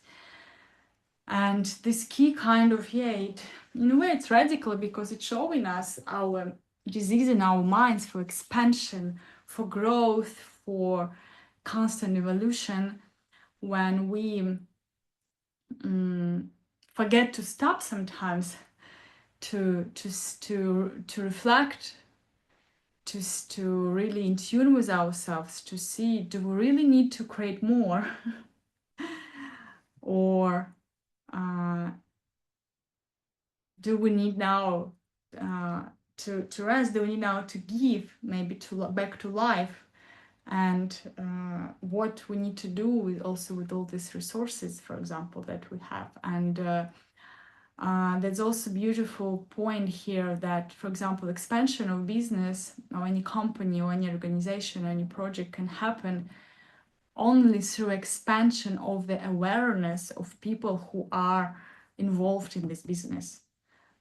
And this key kind of, in a way it's radical, because it's showing us our disease in our minds for expansion, for growth, for constant evolution, when we forget to stop sometimes to reflect, to really in tune with ourselves, to see, do we really need to create more or do we need now to rest? Do we need now to give, maybe to back to life? And what we need to do with all these resources, for example, that we have. And there's also a beautiful point here that, for example, expansion of business or any company or any organization or any project can happen only through expansion of the awareness of people who are involved in this business.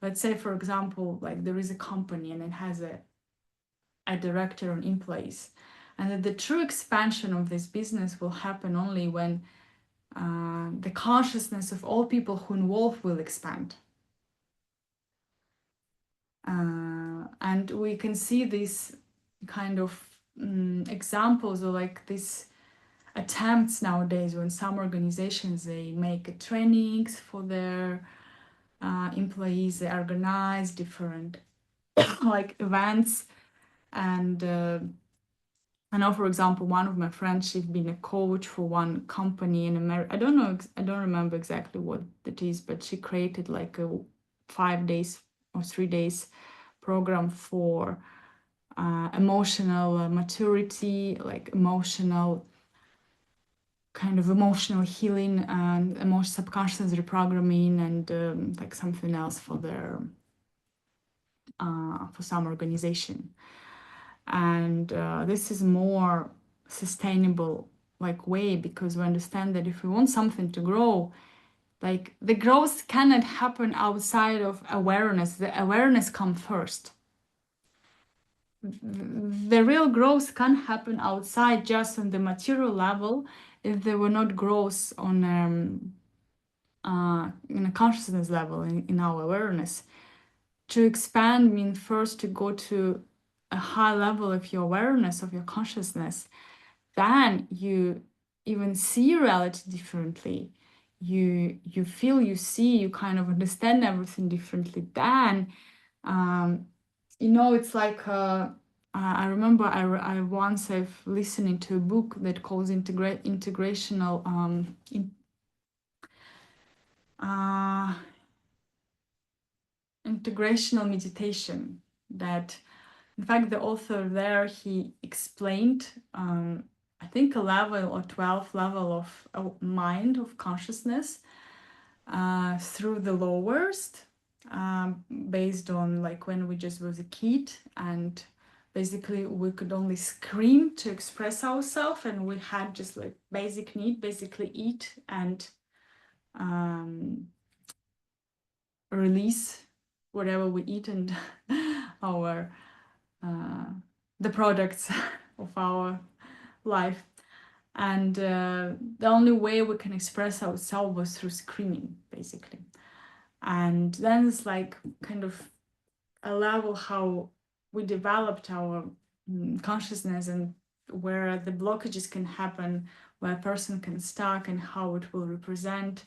Let's say, for example, like there is a company and it has a director and employees, and that the true expansion of this business will happen only when the consciousness of all people who involve will expand. And we can see these kind of examples, or like this attempts nowadays, when some organizations, they make trainings for their employees, they organize different like events. And I know, for example, one of my friends, she's been a coach for one company in America. I don't remember exactly what it is, but she created like a 5 days or 3 days program for emotional maturity, like emotional healing and emotional subconscious reprogramming, and like something else for their for some organization. And this is more sustainable like way, because we understand that if we want something to grow, Like the growth cannot happen outside of awareness. The awareness comes first. The real growth can't happen outside, just on the material level, if there were not growth on in a consciousness level, in our awareness. To expand means first to go to a high level of your awareness, of your consciousness. Then you even see reality differently. You feel, you see, you kind of understand everything differently. Then it's like I remember I once I've listening to a book that calls integrational integrational meditation. That, in fact, the author there, he explained I think a level or 12 level of mind, of consciousness, through the lowest, based on like when we just was a kid, and basically we could only scream to express ourselves, and we had just like basic need, basically eat and release whatever we eat, and our the products of our life. And the only way we can express ourselves was through screaming, basically. And then it's like kind of a level how we developed our consciousness, and where the blockages can happen, where a person can stuck, and how it will represent.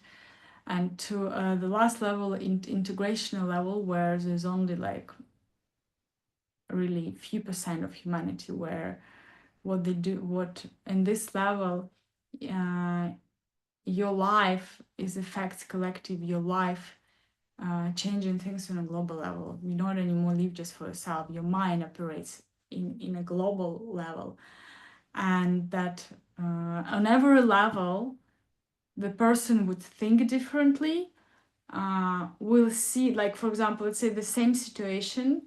And to the last level, integrational level, where there's only like really few percent of humanity, where what they do, what in this level, your life is affects collective, your life changing things on a global level. You don't anymore live just for yourself. Your mind operates in a global level. And that on every level, the person would think differently, will see, like, for example, let's say the same situation,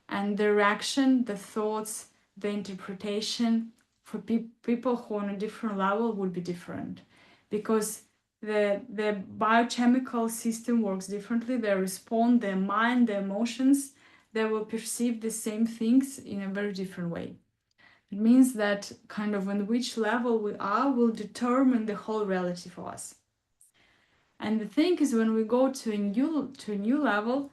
and the reaction, the thoughts, the interpretation for people who are on a different level would be different, because the biochemical system works differently. They respond, their mind, their emotions, they will perceive the same things in a very different way. It means that kind of on which level we are will determine the whole reality for us. And the thing is, when we go to a new level,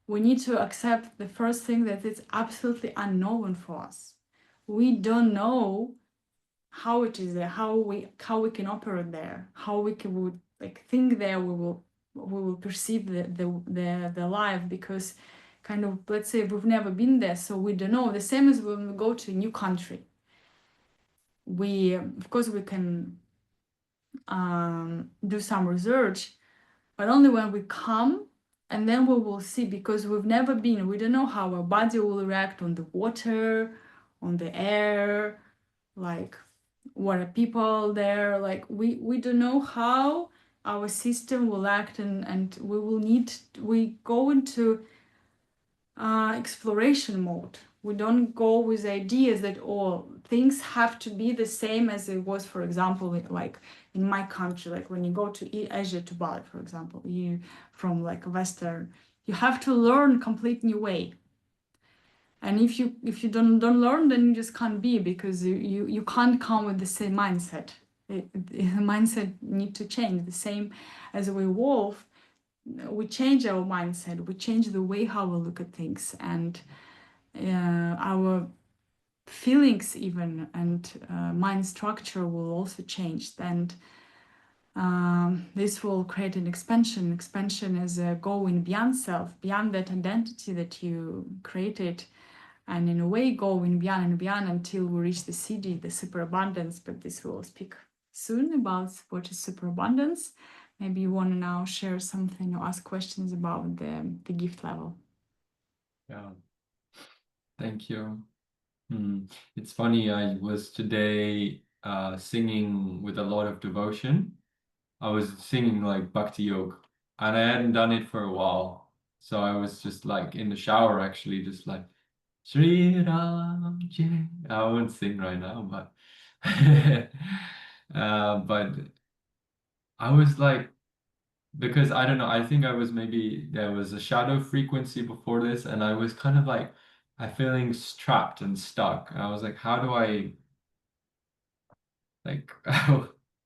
we need to accept the first thing, that it's absolutely unknown for us. We don't know how it is there, how we can operate there, how we would like think there. We will perceive the life, because kind of, let's say, we've never been there, so we don't know. The same as when we go to a new country. We, of course, we can do some research, but only when we come, and then we will see, because we've never been, we don't know how our body will react on the water, on the air, like what are people there, like we don't know how our system will act, and we go into exploration mode. We don't go with ideas that all things have to be the same as it was, for example, like in my country, like when you go to Asia, to Bali, for example, you from like Western, you have to learn complete new way. And if you don't learn, then you just can't be, because you can't come with the same mindset. The mindset need to change. The same as we evolve, we change our mindset, we change the way how we look at things, and our feelings even, and mind structure will also change. And this will create an expansion. Expansion is going beyond self, beyond that identity that you created, and in a way going beyond and beyond until we reach the CD, the superabundance. But this we'll speak soon about what is superabundance. Maybe you want to now share something or ask questions about the gift level. Yeah, thank you. It's funny, I was today singing with a lot of devotion. I was singing like Bhakti Yoga, and I hadn't done it for a while. So I was just like in the shower, actually, just like Sri Ram Jai. I won't sing right now, but but I was like because I don't know, I think I was maybe there was a shadow frequency before this, and I was kind of like I feeling trapped and stuck. And I was like, how do I like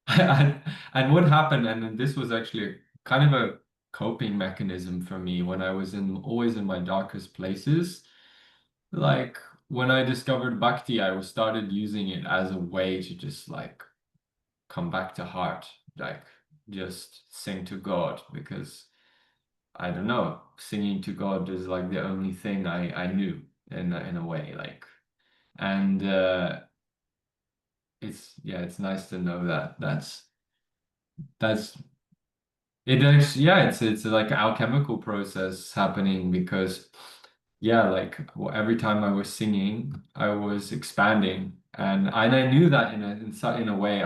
and what happened? And this was actually kind of a coping mechanism for me when I was always in my darkest places. Like when I discovered Bhakti, I was started using it as a way to just like come back to heart, like just sing to God, because I don't know, singing to God is like the only thing I knew in a way, like, and it's nice to know that that's it is, yeah, it's like an alchemical process happening because yeah, like every time I was singing, I was expanding, and I knew that in a way.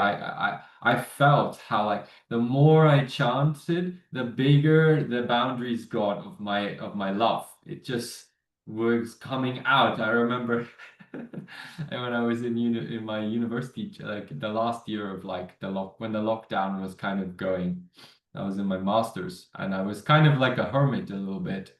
I felt how like the more I chanted, the bigger the boundaries got of my love. It just was coming out. I remember and when I was in my university, like the last year of like when the lockdown was kind of going, I was in my master's, and I was kind of like a hermit a little bit.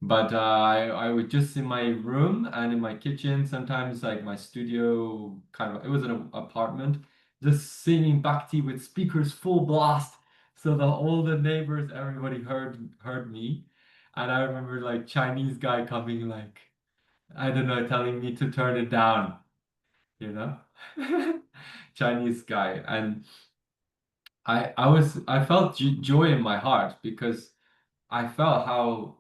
But I was just in my room and in my kitchen, sometimes like my studio, kind of, it was an apartment, just singing bhakti with speakers full blast, so that all the neighbors, everybody heard me. And I remember like Chinese guy coming like, I don't know, telling me to turn it down, you know? Chinese guy. And I felt joy in my heart because I felt how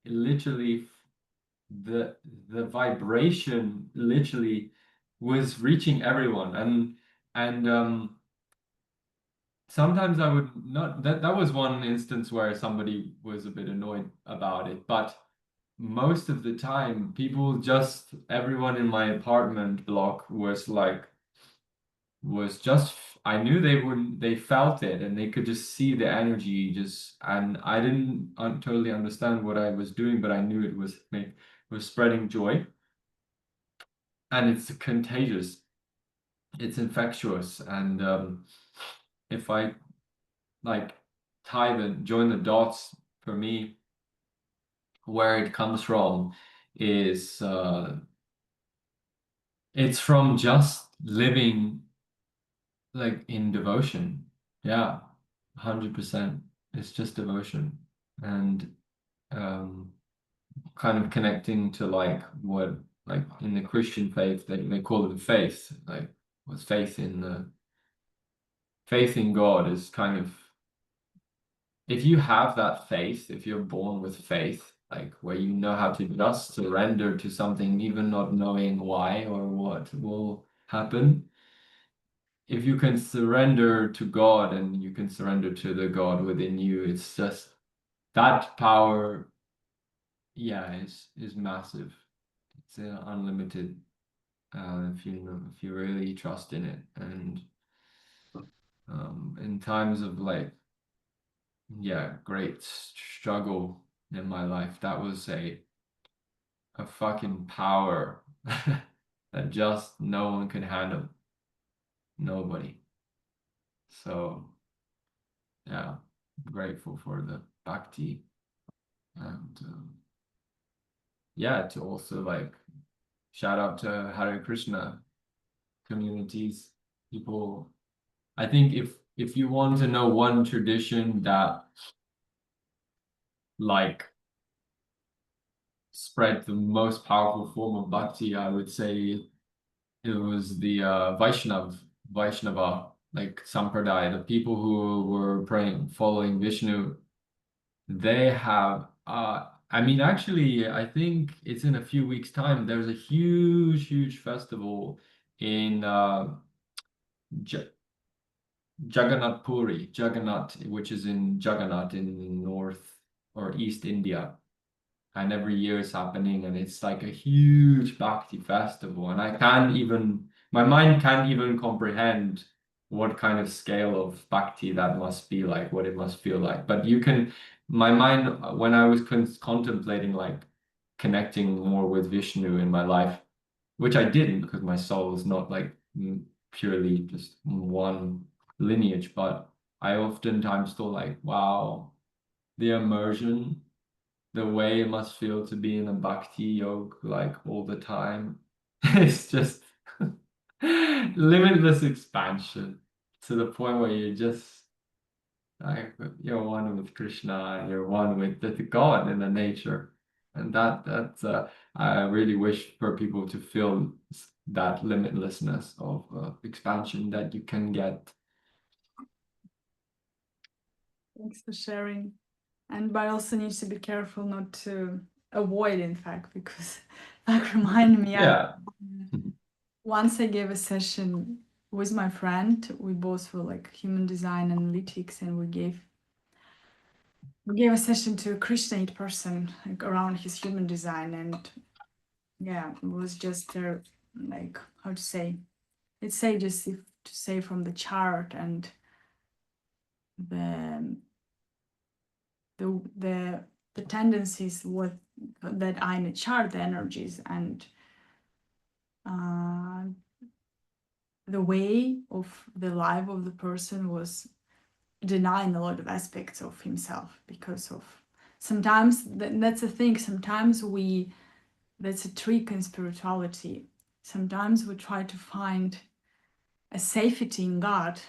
literally the the vibration literally was reaching everyone, and sometimes I would not, that was one instance where somebody was a bit annoyed about it, but most of the time people just everyone in my apartment block was just, I knew they felt it and they could just see the energy just, and I didn't totally understand what I was doing, but I knew it was spreading joy, and it's contagious, it's infectious, and if I like join the dots, for me where it comes from is it's from just living like in devotion. Yeah, 100%. It's just devotion, and um, kind of connecting to like what, like in the Christian faith they call it faith. Like what's faith in God is kind of, if you have that faith, if you're born with faith, like where you know how to just surrender to something, even not knowing why or what will happen, if you can surrender to God and you can surrender to the God within you, it's just that power, yeah, is massive. It's unlimited, if you really trust in it. And in times of like, yeah, great struggle in my life, that was a fucking power that just no one can handle. Nobody. So yeah, grateful for the bhakti, and yeah, to also like shout out to Hare Krishna communities, people. I think if you want to know one tradition that like spread the most powerful form of bhakti, I would say it was the Vaishnava, like Sampradaya, the people who were praying, following Vishnu. They have, I mean, actually, I think it's in a few weeks' time. There's a huge festival in J Jagannath Puri, Jagannath, which is in Jagannath in North or East India. And every year it's happening, and it's like a huge Bhakti festival. And my mind can't even comprehend what kind of scale of Bhakti that must be like, what it must feel like. But my mind, when I was contemplating like connecting more with Vishnu in my life, which I didn't because my soul is not like purely just one lineage, but I oftentimes thought like, wow, the immersion, the way it must feel to be in a bhakti yoga like all the time. It's just limitless expansion to the point where you just like you're one with Krishna, you're one with the God in the nature. And that's I really wish for people to feel that limitlessness of expansion that you can get. Thanks for sharing. And but also needs to be careful not to avoid, in fact, because that reminded me. Yeah. Once I gave a session with my friend. We both were like human design analytics, and we gave a session to a Krishnite person like, around his human design, and yeah, it was just like how to say, let's say just if to say from the chart and the tendencies what that are in the chart, the energies, and the way of the life of the person was denying a lot of aspects of himself because of sometimes that's the thing. Sometimes that's a trick in spirituality. Sometimes we try to find a safety in God,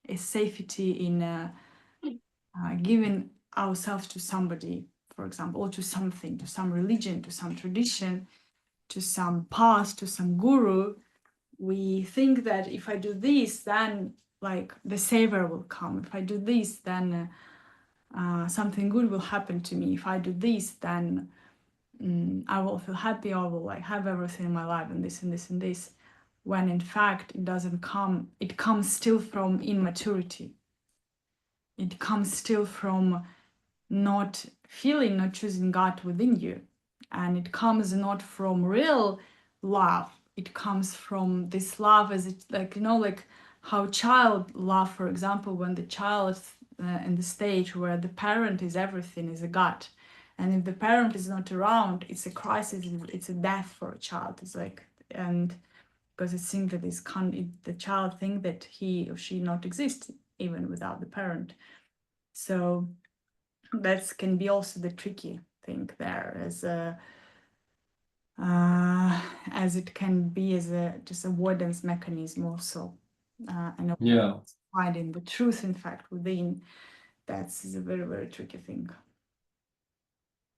a safety in giving ourselves to somebody, for example, or to something, to some religion, to some tradition, to some path, to some guru. We think that if I do this, then like the savior will come. If I do this, then something good will happen to me. If I do this, then I will feel happy. I will like have everything in my life, and this and this and this. When in fact it doesn't come. It comes still from immaturity. It comes still from not feeling, not choosing God within you. And it comes not from real love. It comes from this love as it, like, you know, like how child love, for example, when the child in the stage where the parent is everything, is a God. And if the parent is not around, it's a crisis, it's a death for a child. It's like, and because it thinks that the child think that he or she not exist even without the parent. So that can be also the tricky thing there, as it can be as a just avoidance mechanism also, and Yeah. finding the truth in fact within. That's a very, very tricky thing.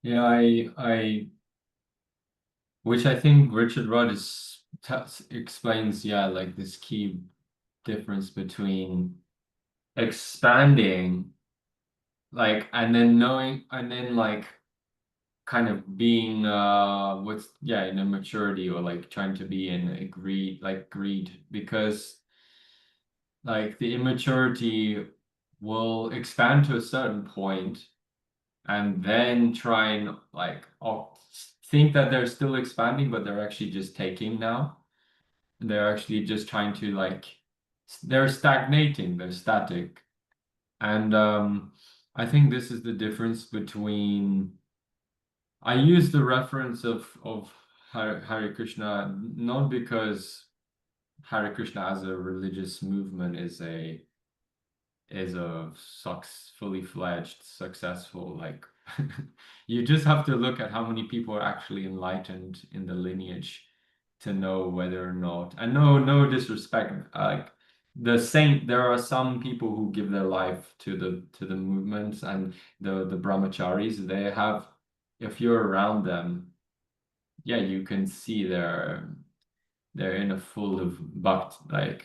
Yeah, which I think Richard Rudd explains, yeah, like this key difference between expanding, like, and then knowing, and then like kind of being with, yeah, in immaturity, or like trying to be in a greed, because like the immaturity will expand to a certain point and then try and like think that they're still expanding, but they're actually just taking now. They're actually just trying to like, they're stagnating, they're static. And I think this is the difference between, I use the reference of Hare Krishna not because Hare Krishna as a religious movement is a fully fledged, successful, like you just have to look at how many people are actually enlightened in the lineage to know whether or not, and no disrespect, like there are some people who give their life to the movements, and the brahmacharis, they have, if you're around them, yeah, you can see they're in a full of bhakt, like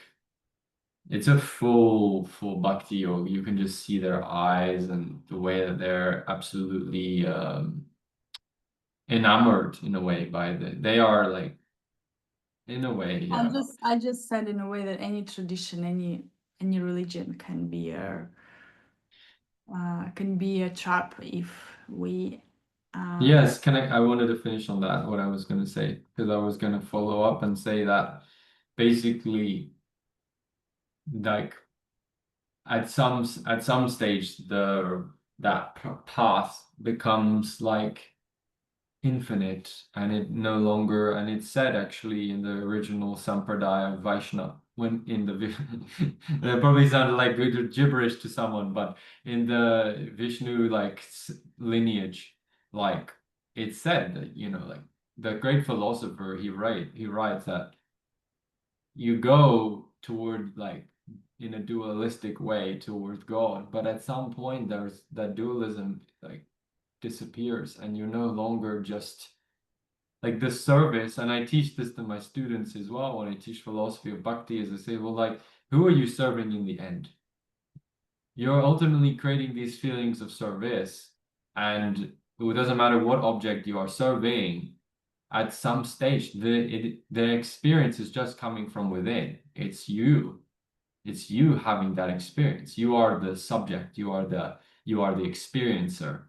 it's a full bhakti yoga. You can just see their eyes and the way that they're absolutely enamored in a way by they are like, in a way, yeah. I just said in a way that any tradition, any religion can be a trap if we. Yes, I wanted to finish on that, what I was going to say, because I was going to follow up and say that basically, like at some stage, that path becomes like infinite, and it no longer, and it's said actually in the original Sampradaya of Vaishnava, when in the that probably sounded like good gibberish to someone, but in the Vishnu like lineage, like it's said that, you know, like the great philosopher, he writes that you go toward, like, in a dualistic way towards God, but at some point there's that dualism like disappears, and you're no longer just like the service. And I teach this to my students as well when I teach philosophy of bhakti, as I say, well, like, who are you serving in the end? You're ultimately creating these feelings of service, and it doesn't matter what object you are serving. At some stage, the experience is just coming from within. It's you having that experience. You are the subject, you are the experiencer.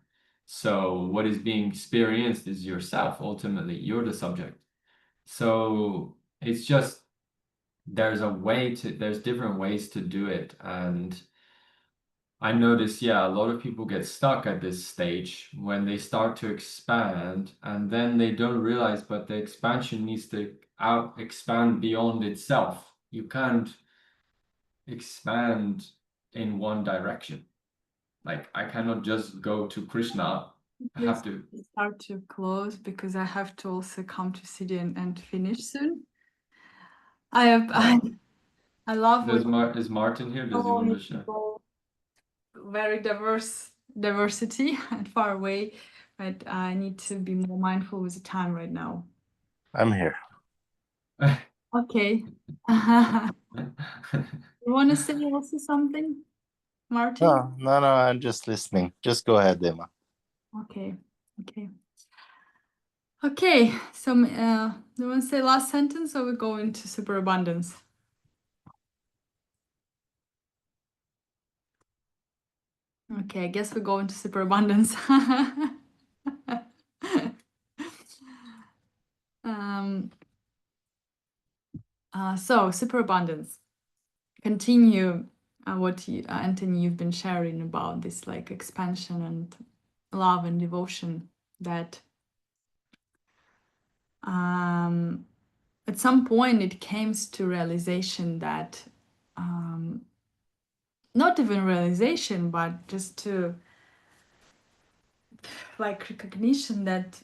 So what is being experienced is yourself. Ultimately, you're the subject. So it's just, there's different ways to do it. And I notice, yeah, a lot of people get stuck at this stage when they start to expand, and then they don't realize, but the expansion needs to expand beyond itself. You can't expand in one direction. Like, I cannot just go to Krishna. I have to. Start to close because I have to also come to city and finish soon. I love Is Martin here? Does he want to share? Very diversity and far away, but I need to be more mindful with the time right now. I'm here. Okay. You want to say also something, Martin? No, I'm just listening. Just go ahead, Emma. Okay. So do you want to say last sentence, or we go into superabundance? Okay, I guess we go into superabundance. So superabundance. Continue what you, Anthony, you've been sharing about this, like, expansion and love and devotion, that at some point it came to realization that not even realization, but just to like recognition that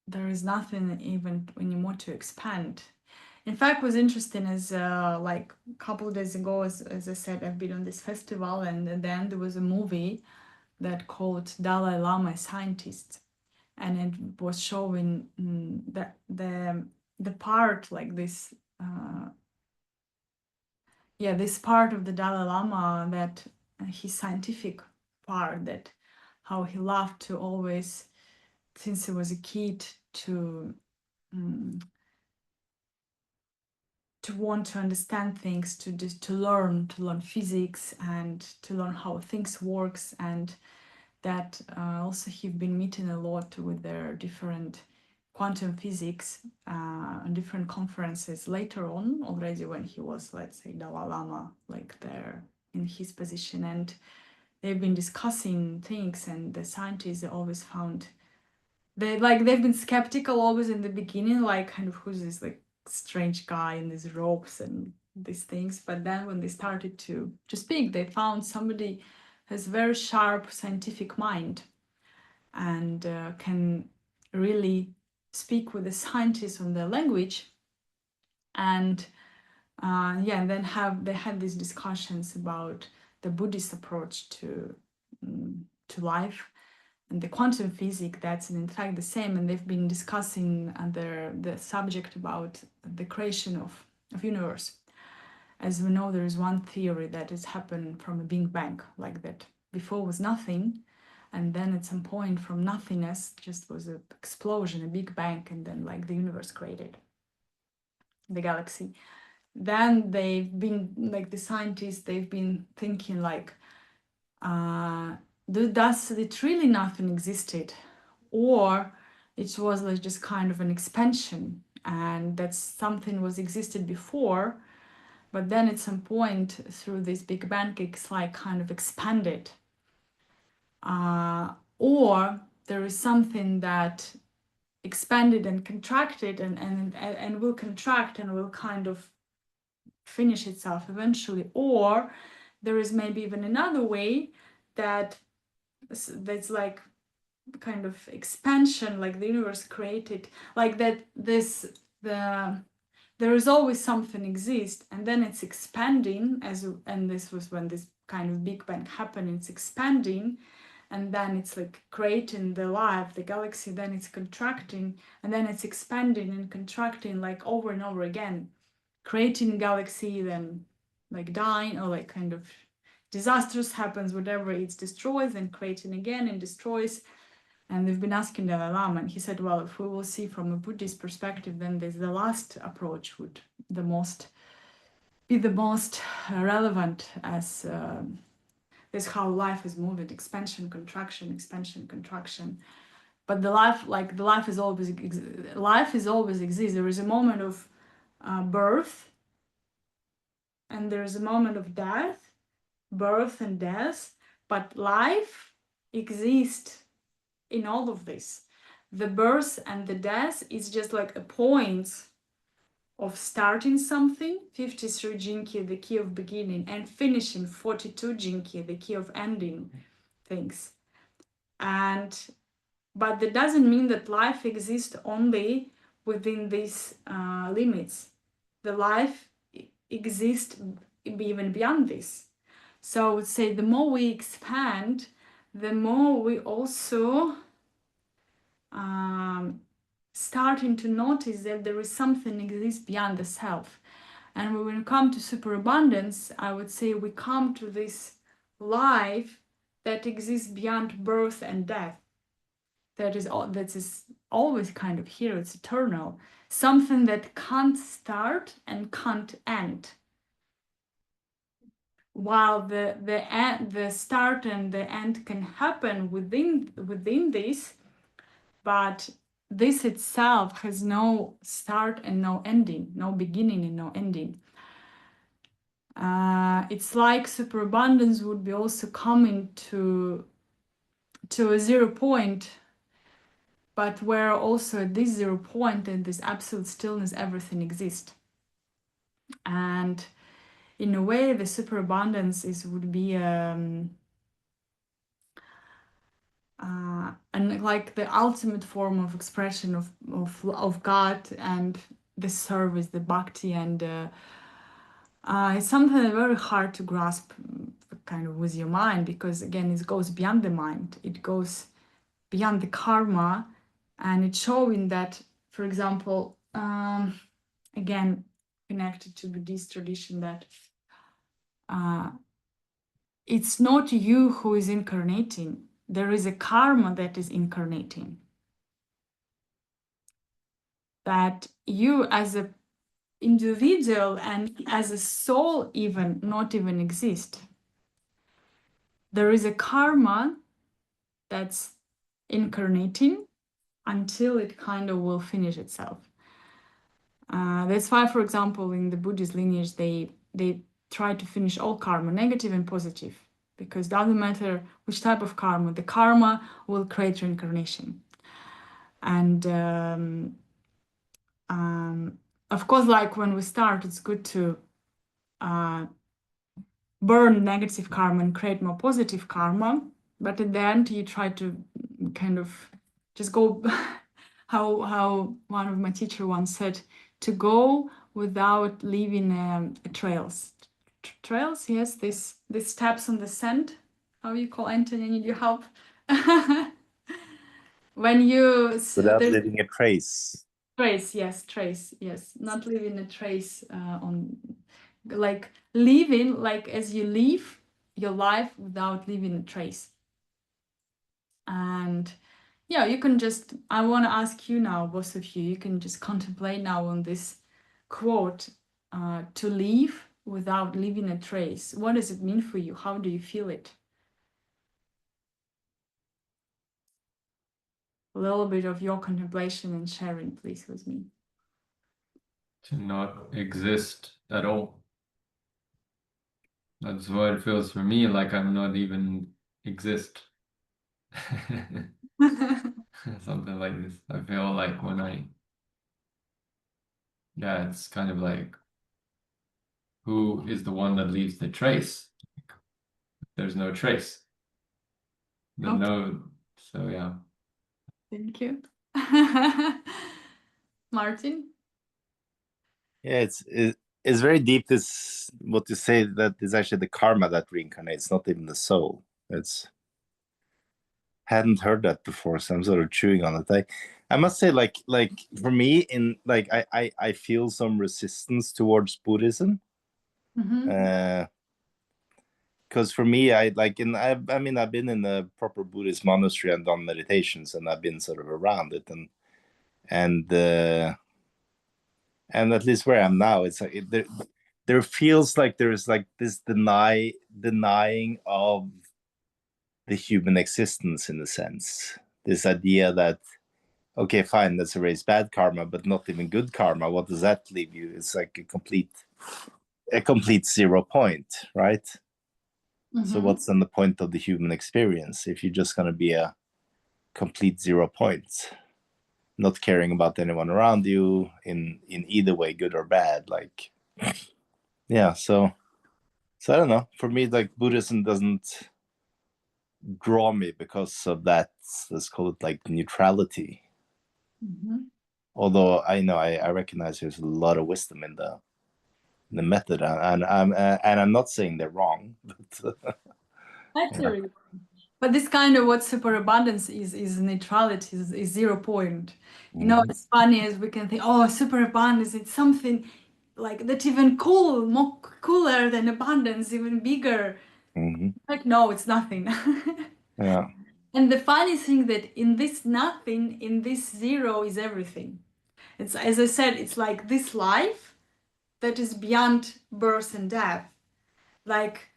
there is nothing even anymore to expand. In fact, was interesting is like a couple of days ago, as I said, I've been on this festival, and then there was a movie that called Dalai Lama Scientist, and it was showing that the part, like this this part of the Dalai Lama, that his scientific part, that how he loved to always, since he was a kid, to want to understand things, to learn physics and to learn how things works, and that also he's been meeting a lot with their different quantum physics and different conferences later on, already when he was, let's say, Dalai Lama, like there in his position, and they've been discussing things, and the scientists always found they've been skeptical always in the beginning, like, kind of, who's this like strange guy in these robes and these things, but then when they started to speak, they found somebody has very sharp scientific mind and can really speak with the scientists on their language, and and then they had these discussions about the Buddhist approach to life and the quantum physics, that's in fact the same, and they've been discussing the subject about the creation of universe. As we know, there is one theory that has happened from a Big Bang, like that before was nothing, and then at some point from nothingness just was an explosion, a Big Bang, and then like the universe created, the galaxy. Then they've been, like, the scientists, they've been thinking like, does it really nothing existed, or it was like just kind of an expansion, and that something was existed before, but then at some point through this Big Bang it's like kind of expanded, or there is something that expanded and contracted and will contract and will kind of finish itself eventually, or there is maybe even another way that's like kind of expansion, like the universe created, like that there is always something exist, and then it's expanding and this was when this kind of Big Bang happened. It's expanding, and then it's like creating the life, the galaxy, then it's contracting, and then it's expanding and contracting like over and over again, creating galaxy, then like dying, or like kind of disasters happens, whatever, it destroys, and creating again and destroys. And they've been asking Dalai Lama, and he said, well, if we will see from a Buddhist perspective, then there's the last approach would be the most relevant, as this how life is moving, expansion, contraction, expansion, contraction. But the life is always exists. There is a moment of birth, and there is a moment of death, birth and death, but life exists in all of this. The birth and the death is just like a point of starting something, 53 Jinki, the key of beginning, and finishing 42 Jinki, the key of ending things. But that doesn't mean that life exists only within these limits. The life exists even beyond this. So I would say the more we expand, the more we also starting to notice that there is something exists beyond the self. And when we come to superabundance, I would say we come to this life that exists beyond birth and death. That is always kind of here, it's eternal. Something that can't start and can't end. While the start and the end can happen within this, but this itself has no start and no ending, no beginning and no ending. It's like superabundance would be also coming to a 0 point, but where also at this 0 point and this absolute stillness, everything exists. And in a way, the superabundance would be and like the ultimate form of expression of God and the service, the bhakti, and it's something very hard to grasp kind of with your mind, because again, it goes beyond the mind, it goes beyond the karma, and it's showing that, for example, again, connected to Buddhist tradition, that it's not you who is incarnating. There is a karma that is incarnating. That you as an individual and as a soul even not even exist. There is a karma that's incarnating until it kind of will finish itself. That's why, for example, in the Buddhist lineage, they try to finish all karma, negative and positive, because it doesn't matter which type of karma, the karma will create reincarnation. And of course, like when we start, it's good to burn negative karma and create more positive karma. But at the end, you try to kind of just go, how one of my teachers once said, to go without leaving trails. Trails, yes, these steps on the sand. How you call, Anthony? I need your help. When you without leaving a trace. Trace, yes, not leaving a trace on, like leaving, like as you leave your life without leaving a trace. And yeah, you can just, I want to ask you now, both of you, you can just contemplate now on this quote, to leave without leaving a trace. What does it mean for you? How do you feel it? A little bit of your contemplation and sharing, please, with me. To not exist at all. That's what it feels for me, like I'm not even exist. something like this. I feel like yeah, it's kind of like, who is the one that leaves the trace? There's no trace. The Okay. no, so yeah. Thank you. Martin? Yeah, it's very deep. This what you say, that is actually the karma that reincarnates, not even the soul. It's hadn't heard that before, so I'm sort of chewing on it. I must say, like for me, in like I feel some resistance towards Buddhism. Mm-hmm. Because for me, I mean, I've been in a proper Buddhist monastery and done meditations, and I've been sort of around it, and at least where I'm now, it's like there feels like there's like this denying of the human existence, in a sense. This idea that, okay, fine, let's erase bad karma, but not even good karma. What does that leave you? It's like a complete 0 point, right? So Mm-hmm. what's then the point of the human experience if you're just going to be a complete 0 points, not caring about anyone around you in either way, good or bad? Like, yeah, so I don't know. For me, like, Buddhism doesn't draw me because of that, let's call it like neutrality. Mm-hmm. Although I know I recognize there's a lot of wisdom in the method, and I'm not saying they're wrong, but Actually, but this kind of what superabundance is neutrality, is 0 point. You know, it's funny as we can think, oh, superabundance, it's something like that, even cool, more cooler than abundance, even bigger. Mhm. Like, no, it's nothing. Yeah. And the funny thing that in this nothing, in this 0 is everything. It's, as I said, it's like this life that is beyond birth and death. Like,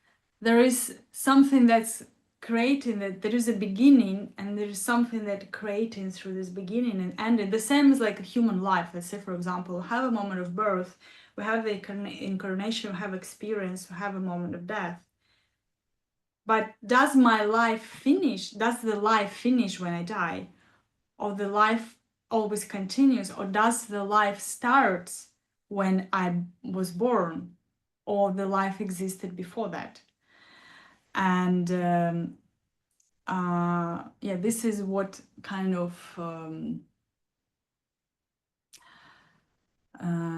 there is something that's creating, that there is a beginning, and there is something that creating through this beginning and ending. The same as like a human life. Let's say, for example, we have a moment of birth, we have the incarnation, we have experience, we have a moment of death. But does my life finish? Does the life finish when I die? Or the life always continues? Or does the life start when I was born? Or the life existed before that? And yeah, this is what kind of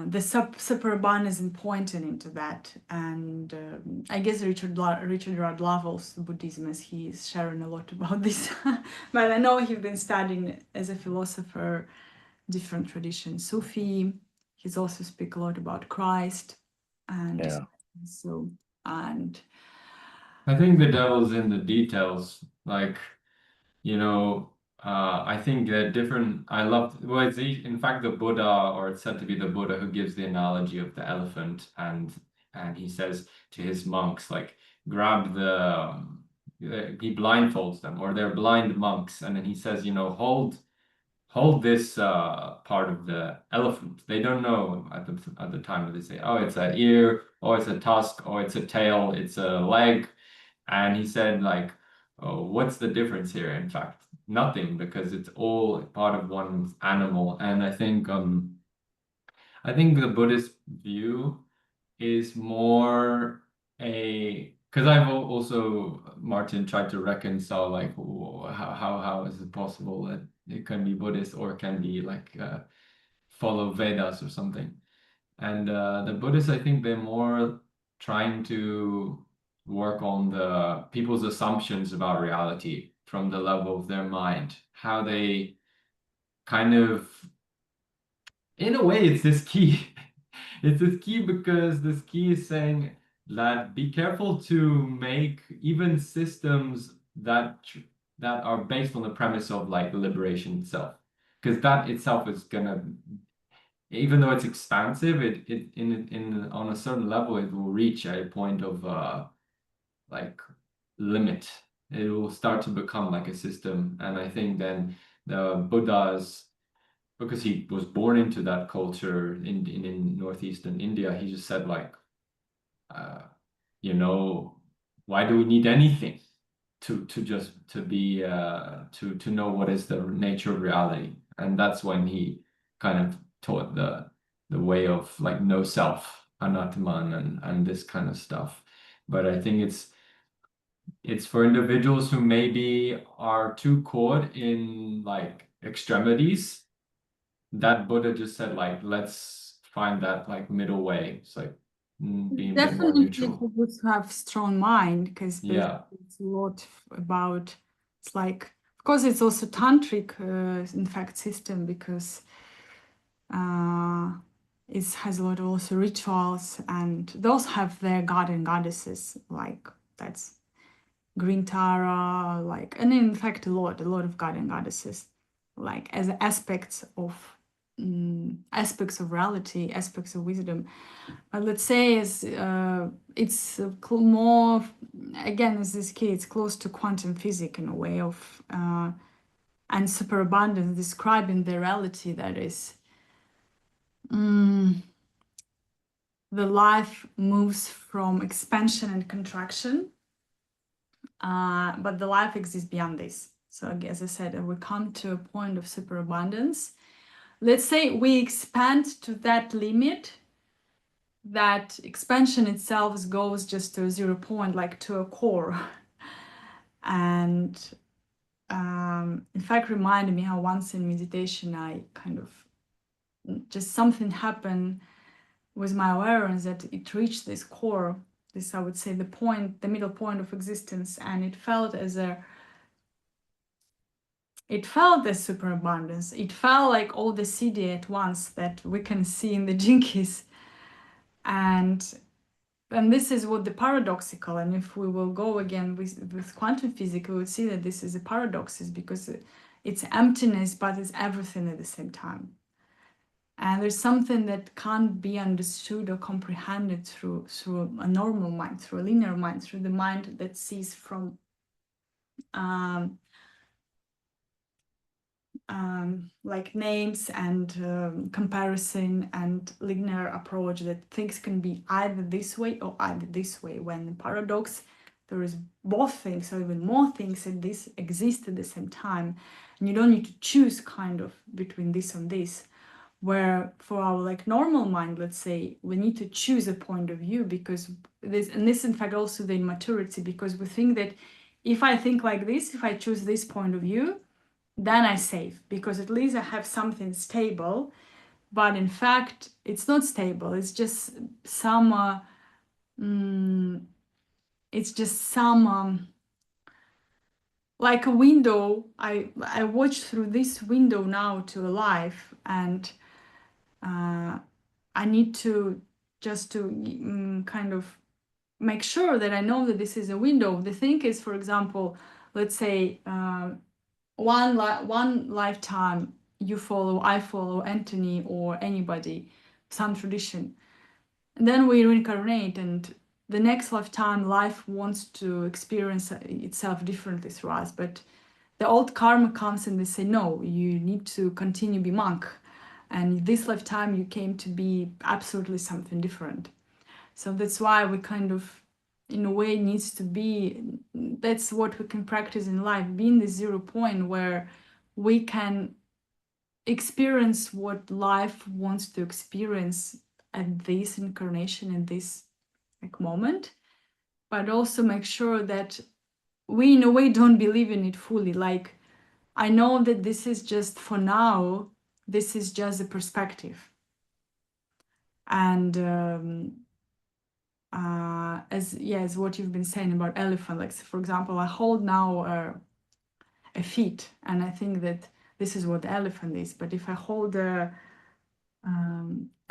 the superabundance pointed into that. And I guess Richard Radloff's Buddhism, as he is sharing a lot about this. But I know he's been studying as a philosopher different traditions. Sufi, he's also speak a lot about Christ, and Yeah. so, and I think the devil's in the details. Like, I think that different. I love. Well, in fact the Buddha, or it's said to be the Buddha, who gives the analogy of the elephant, and he says to his monks, like, grab he blindfolds them, or they're blind monks, and then he says, hold this part of the elephant. They don't know at the time that they say, oh, it's an ear, oh, it's a tusk, oh, it's a tail, it's a leg. And he said, like, oh, what's the difference here? In fact, nothing, because it's all part of one animal. And I think the Buddhist view is more because I've also, Martin, tried to reconcile, like, how is it possible that it can be Buddhist or it can be like follow Vedas or something. And the Buddhists, I think they're more trying to work on the people's assumptions about reality from the level of their mind, how they kind of, in a way, it's this key. It's this key because this key is saying that be careful to make even systems that are based on the premise of like liberation itself, because that itself is gonna, even though it's expansive, it in on a certain level it will reach a point of like limit. It will start to become like a system, and I think then the Buddha's, because he was born into that culture in northeastern India, he just said, like, uh, why do we need anything to know what is the nature of reality, and that's when he kind of taught the way of like no self, anatman, and this kind of stuff. But I think it's for individuals who maybe are too caught in like extremities. That Buddha just said like, let's find that like middle way. It's like being a bit more Definitely neutral. people who have strong mind, because Yeah. it's a lot about, it's like, of course it's also tantric in fact system, because it has a lot of also rituals, and those have their god and goddesses, like that's green Tara, like, and in fact a lot of god and goddesses, like as aspects of reality, aspects of wisdom. But let's say it's more, again, as this key, it's close to quantum physics in a way of and superabundance, describing the reality that is the life moves from expansion and contraction, but the life exists beyond this. So as I said, we come to a point of superabundance. Let's say we expand to that limit, that expansion itself goes just to a 0 point, like to a core. And in fact, reminded me how once in meditation, I kind of just something happened with my awareness that it reached this core, this, I would say, the point, the middle point of existence, and it felt as superabundance. It felt like all the CD at once that we can see in the Jinkies. And this is what the paradoxical, and if we will go again with quantum physics, we will see that this is a paradox, is because it's emptiness, but it's everything at the same time. And there's something that can't be understood or comprehended through a normal mind, through a linear mind, through the mind that sees from like names and comparison and linear approach, that things can be either this way or either this way. When in paradox, there is both things or even more things, and this exist at the same time, and you don't need to choose kind of between this and this. Where for our like normal mind, let's say, we need to choose a point of view, because this in fact also the immaturity, because we think that if I think like this, if I choose this point of view, then I save, because at least I have something stable. But in fact, it's not stable. It's just some like a window. I watch through this window now to a life, and I need to just to kind of make sure that I know that this is a window. The thing is, for example, let's say one lifetime I follow Anthony or anybody, some tradition, and then we reincarnate, and the next lifetime life wants to experience itself differently through us, but the old karma comes and they say, no, you need to continue be monk, and this lifetime you came to be absolutely something different. So that's why we kind of, in a way, needs to be, that's what we can practice in life, being the 0 point where we can experience what life wants to experience at this incarnation, in this like moment, but also make sure that we in a way don't believe in it fully. Like, I know that this is just for now, this is just a perspective. And as what you've been saying about elephant, like for example, I hold now a feet, and I think that this is what the elephant is. But if I hold a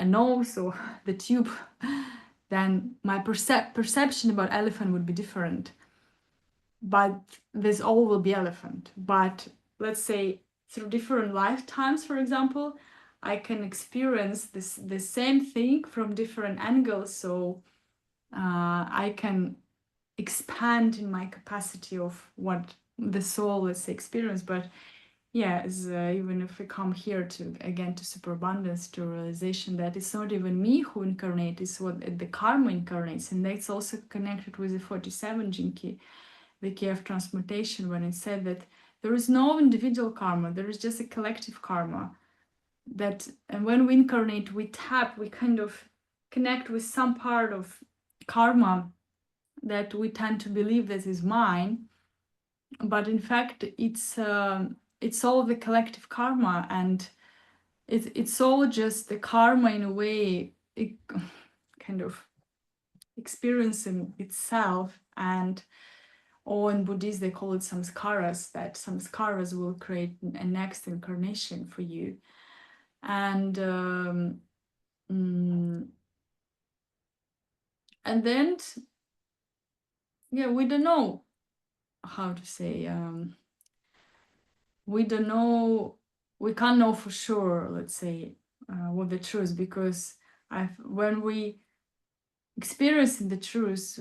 nose or the tube, then my perception about elephant would be different. But this all will be elephant. But let's say through different lifetimes, for example, I can experience the same thing from different angles. So I can expand in my capacity of what the soul is experience. But yeah, even if we come here to again to superabundance, to realization that it's not even me who incarnates, it's what the karma incarnates, and that's also connected with the 47 Jinki, the key of transmutation, when it said that there is no individual karma, there is just a collective karma. That, and when we incarnate, we kind of connect with some part of karma that we tend to believe that is mine, but in fact it's all the collective karma, and it's all just the karma in a way, it kind of experiencing itself. And or in Buddhist they call it samskaras, that samskaras will create a next incarnation for you. And and then yeah, we don't know how to say, we don't know, we can't know for sure, let's say, what the truth, because when we experience the truth,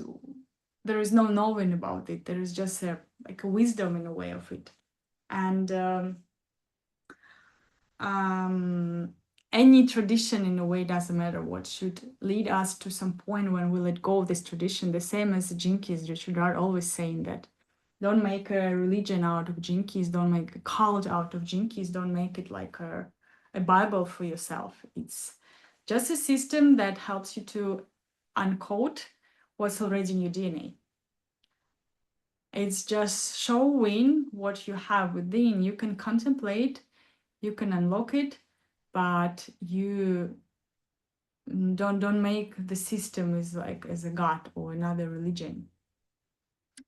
there is no knowing about it, there is just like a wisdom in a way of it. And any tradition in a way doesn't matter what, should lead us to some point when we let go of this tradition, the same as the Jinkies. Richard are always saying that don't make a religion out of Jinkies, don't make a cult out of Jinkies, don't make it like a Bible for yourself. It's just a system that helps you to uncode what's already in your DNA. It's just showing what you have within. You can contemplate, you can unlock it, but you don't make the system as a god or another religion.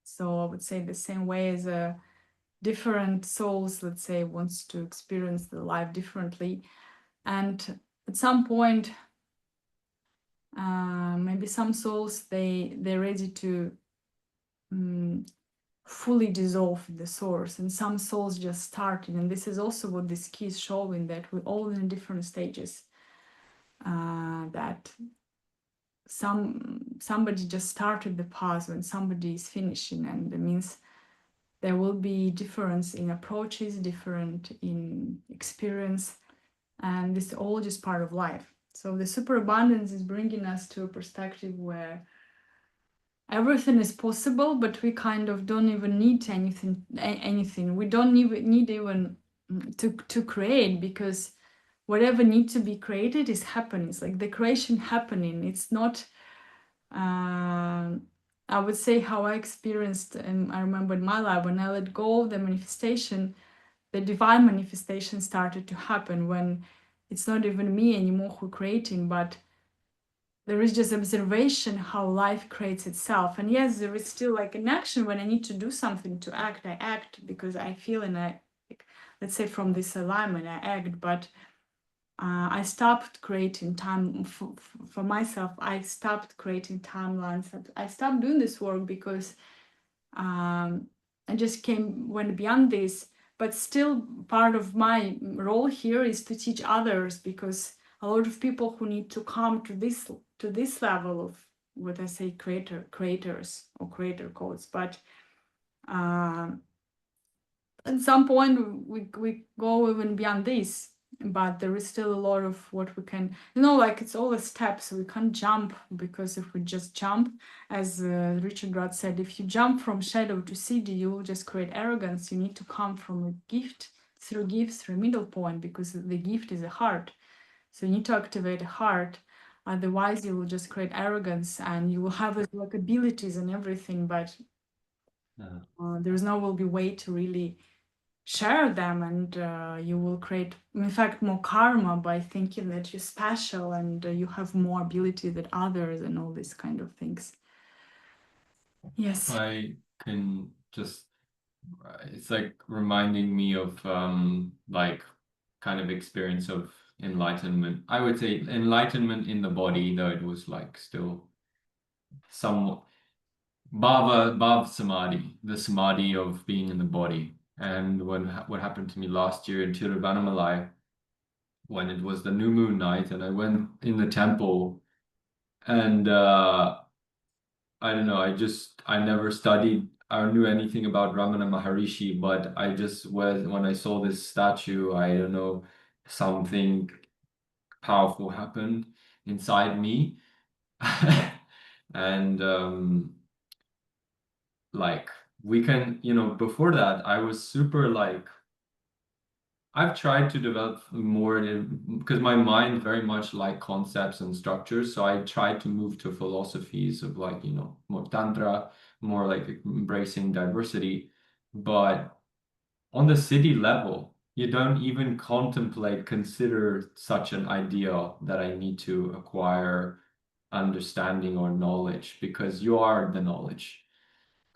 So I would say the same way as a different souls, let's say, wants to experience the life differently, and at some point maybe some souls they're ready to fully dissolve the source, and some souls just started. And this is also what this key is showing, that we're all in different stages, that somebody just started the path when somebody is finishing, and it means there will be difference in approaches, different in experience, and this is all just part of life. So the superabundance is bringing us to a perspective where everything is possible, but we kind of don't even need anything. We don't even need even to create, because whatever needs to be created is happening. It's like the creation happening. It's not, I would say how I experienced, and I remember in my life, when I let go of the manifestation, the divine manifestation started to happen, when it's not even me anymore who's creating, but there is just observation how life creates itself. And yes, there is still like an action when I need to do something to act. I act because I feel, and let's say from this alignment, I act, but I stopped creating time for myself. I stopped creating timelines. I stopped doing this work because I just went beyond this. But still, part of my role here is to teach others, because a lot of people who need to come to this level of what I say creators or creator codes. But at some point we go even beyond this. But there is still a lot of what we can, like it's all a step, so we can't jump, because if we just jump, as Richard Rudd said, if you jump from shadow to city, you will just create arrogance. You need to come from a gift, through middle point, because the gift is a heart. So you need to activate a heart, otherwise you will just create arrogance, and you will have like abilities and everything, but there's no will be way to really share them, and you will create, in fact, more karma by thinking that you're special and you have more ability than others and all these kind of things. Yes. I can just, it's like reminding me of like kind of experience of enlightenment. I would say enlightenment in the body, though it was like still somewhat bhava samadhi, the samadhi of being in the body. And what happened to me last year in Tiruvannamalai, when it was the new moon night, and I went in the temple, and I don't know, I never studied or knew anything about Ramana Maharishi, but I just was, when I saw this statue, I don't know, something powerful happened inside me. And like we can, before that, I was super like, I've tried to develop more because my mind very much like concepts and structures. So I tried to move to philosophies of like, more tantra, more like embracing diversity. But on the city level, you don't even consider such an ideal that I need to acquire understanding or knowledge because you are the knowledge.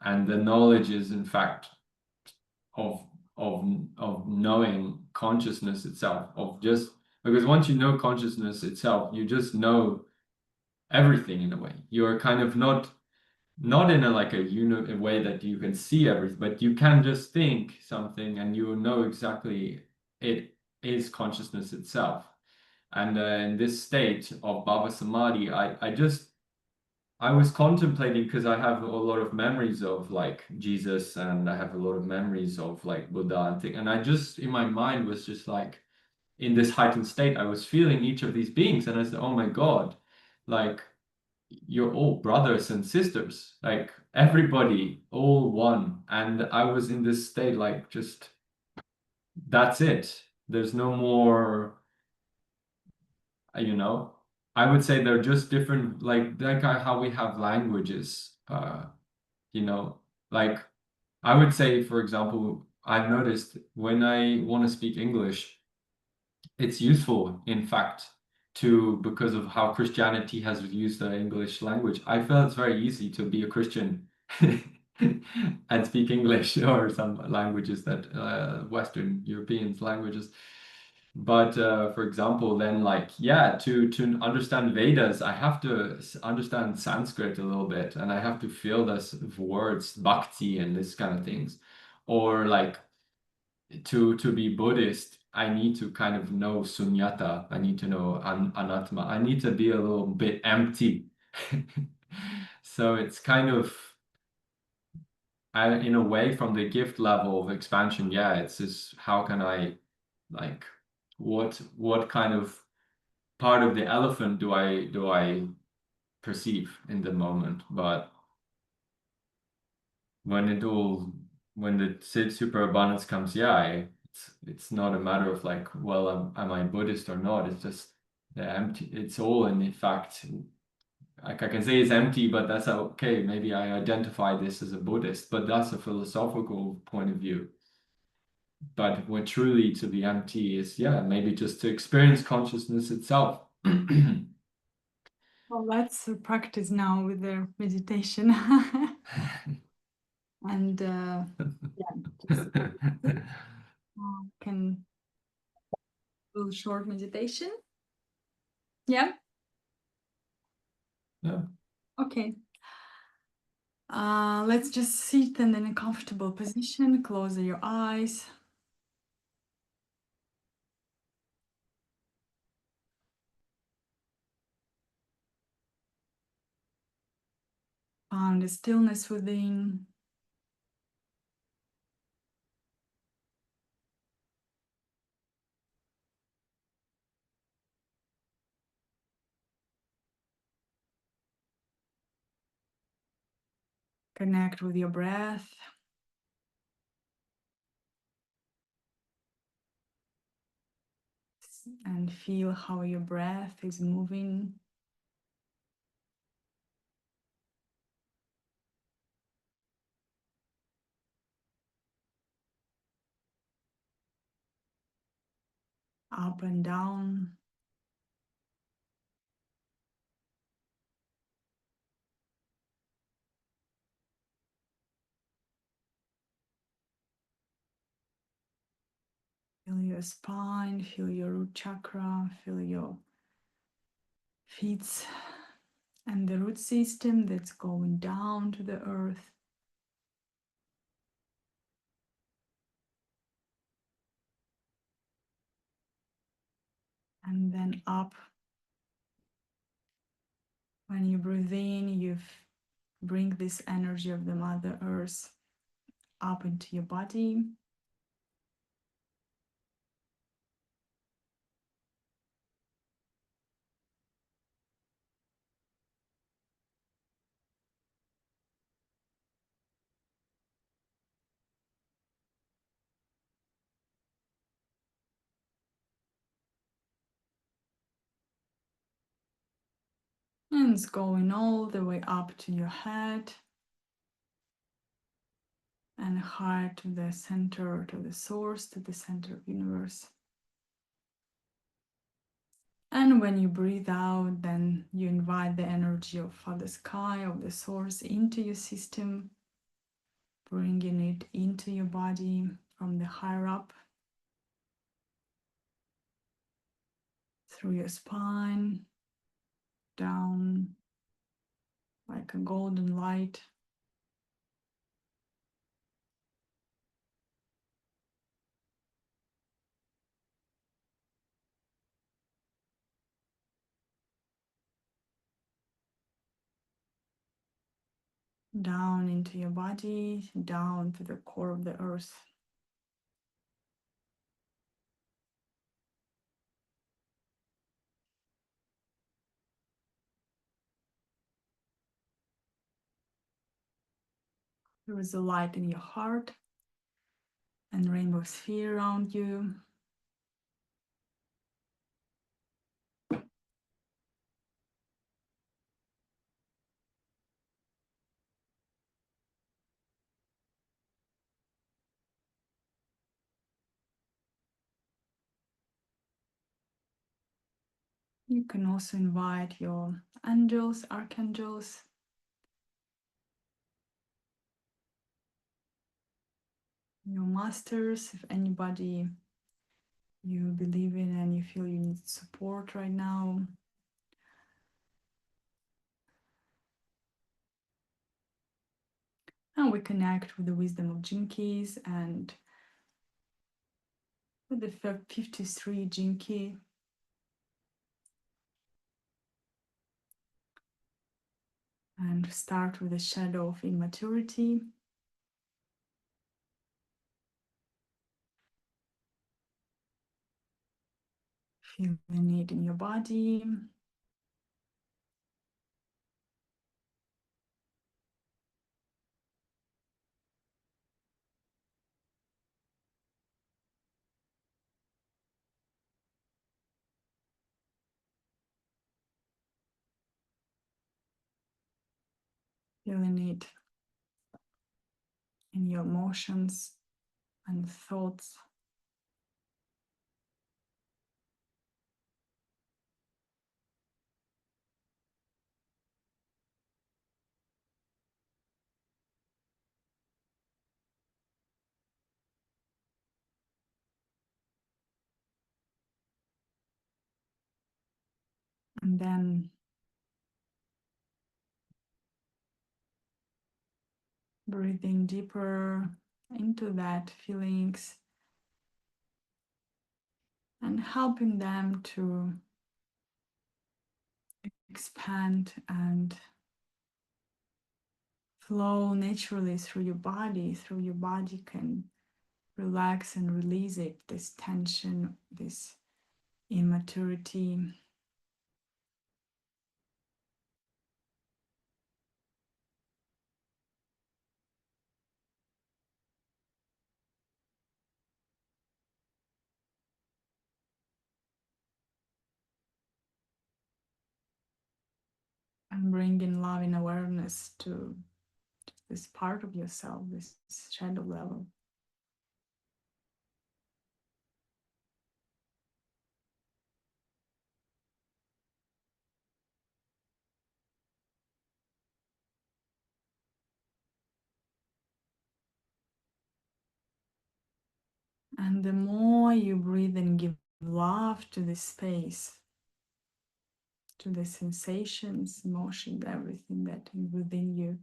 And the knowledge is in fact of of knowing consciousness itself, of just because once you know consciousness itself, you just know everything in a way. You're kind of not in a like a way that you can see everything, but you can just think something and you know exactly it is consciousness itself. And in this state of Bhava Samadhi, I was contemplating because I have a lot of memories of like Jesus and I have a lot of memories of like Buddha and thing. And I just in my mind was just like in this heightened state, I was feeling each of these beings and I said, oh my God, like you're all brothers and sisters, like everybody, all one. And I was in this state, like just that's it. There's no more, you know. I would say they're just different, like how we have languages, you know, like I would say, for example, I've noticed when I want to speak English, it's useful, in fact, because of how Christianity has used the English language. I feel it's very easy to be a Christian and speak English or some languages that Western Europeans languages. But for example, then like yeah, to understand Vedas, I have to understand Sanskrit a little bit, and I have to feel this words, bhakti, and this kind of things. Or like to be Buddhist, I need to kind of know sunyata. I need to know anatma. I need to be a little bit empty. So it's kind of in a way from the gift level of expansion. Yeah, it's just how can I like what kind of part of the elephant do I perceive in the moment? But when it all when the superabundance comes, yeah, it's not a matter of like, well, am I Buddhist or not? It's just the empty. It's all in fact. Like I can say it's empty, but that's okay. Maybe I identify this as a Buddhist, but that's a philosophical point of view. But when truly to be empty is, yeah, maybe just to experience consciousness itself. Well, let's practice now with the meditation. And yeah, just can do a short meditation. Yeah. Yeah. Okay. Let's just sit in a comfortable position. Close your eyes. Find the stillness within. Connect with your breath. And feel how your breath is moving. Up and down. Feel your spine, feel your root chakra, feel your feet and the root system that's going down to the earth. And then up. When you breathe in, you bring this energy of the Mother Earth up into your body. And it's going all the way up to your head and higher to the center, to the source, to the center of universe. And when you breathe out, then you invite the energy of Father Sky, of the source, into your system, bringing it into your body from the higher up, through your spine, down like a golden light. Down into your body, down to the core of the earth. There is a light in your heart and rainbow sphere around you. You can also invite your angels, archangels, your masters, if anybody you believe in and you feel you need support right now. And we connect with the wisdom of Gene Keys and with the 53 Gene Key. And start with the shadow of immaturity. Feel the need in your body. Feeling it in your emotions and thoughts. And then breathing deeper into that feelings and helping them to expand and flow naturally through your body. Through your body can relax and release it, this tension, this immaturity. And bringing love and awareness to this part of yourself, this shadow level. And the more you breathe and give love to this space, to the sensations, emotions, everything that is within you,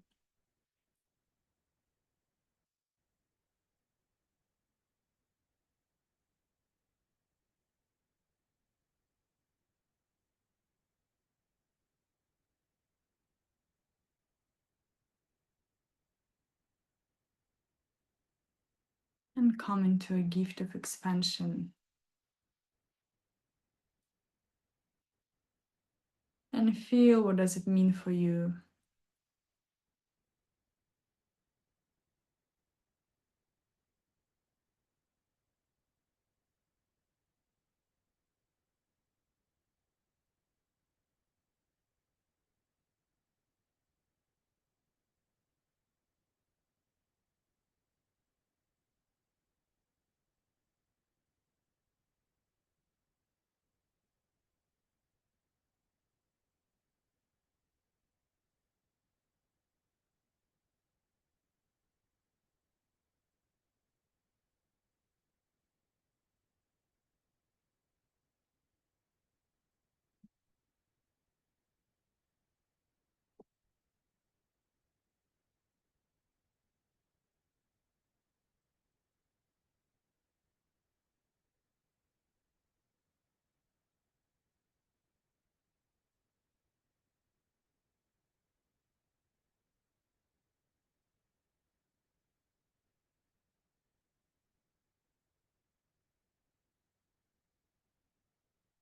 and come into a gift of expansion. And feel, what does it mean for you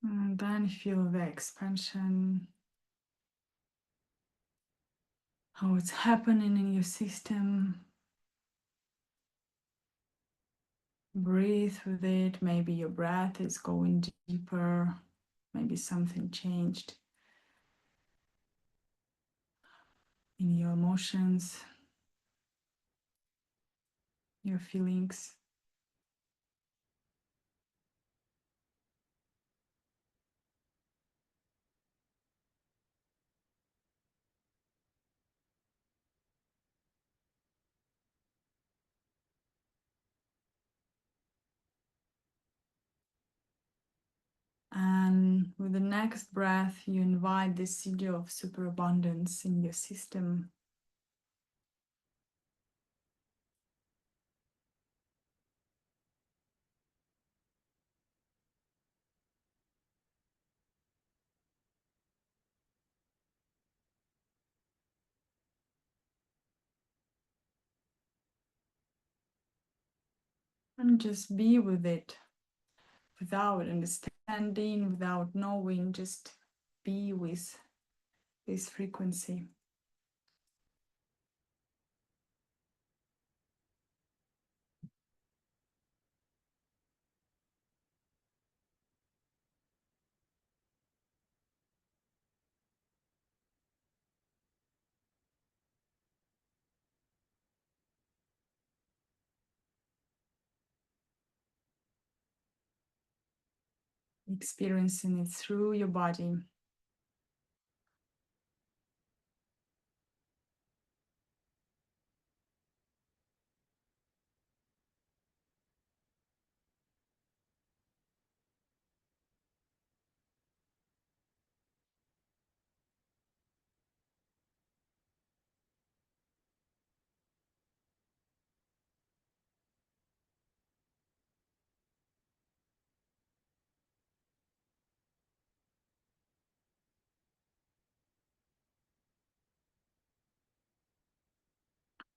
And then feel the expansion, how it's happening in your system. Breathe with it. Maybe your breath is going deeper. Maybe something changed in your emotions, your feelings. And with the next breath, you invite the seed of superabundance in your system. And just be with it without understanding, without knowing, just be with this frequency. Experiencing it through your body.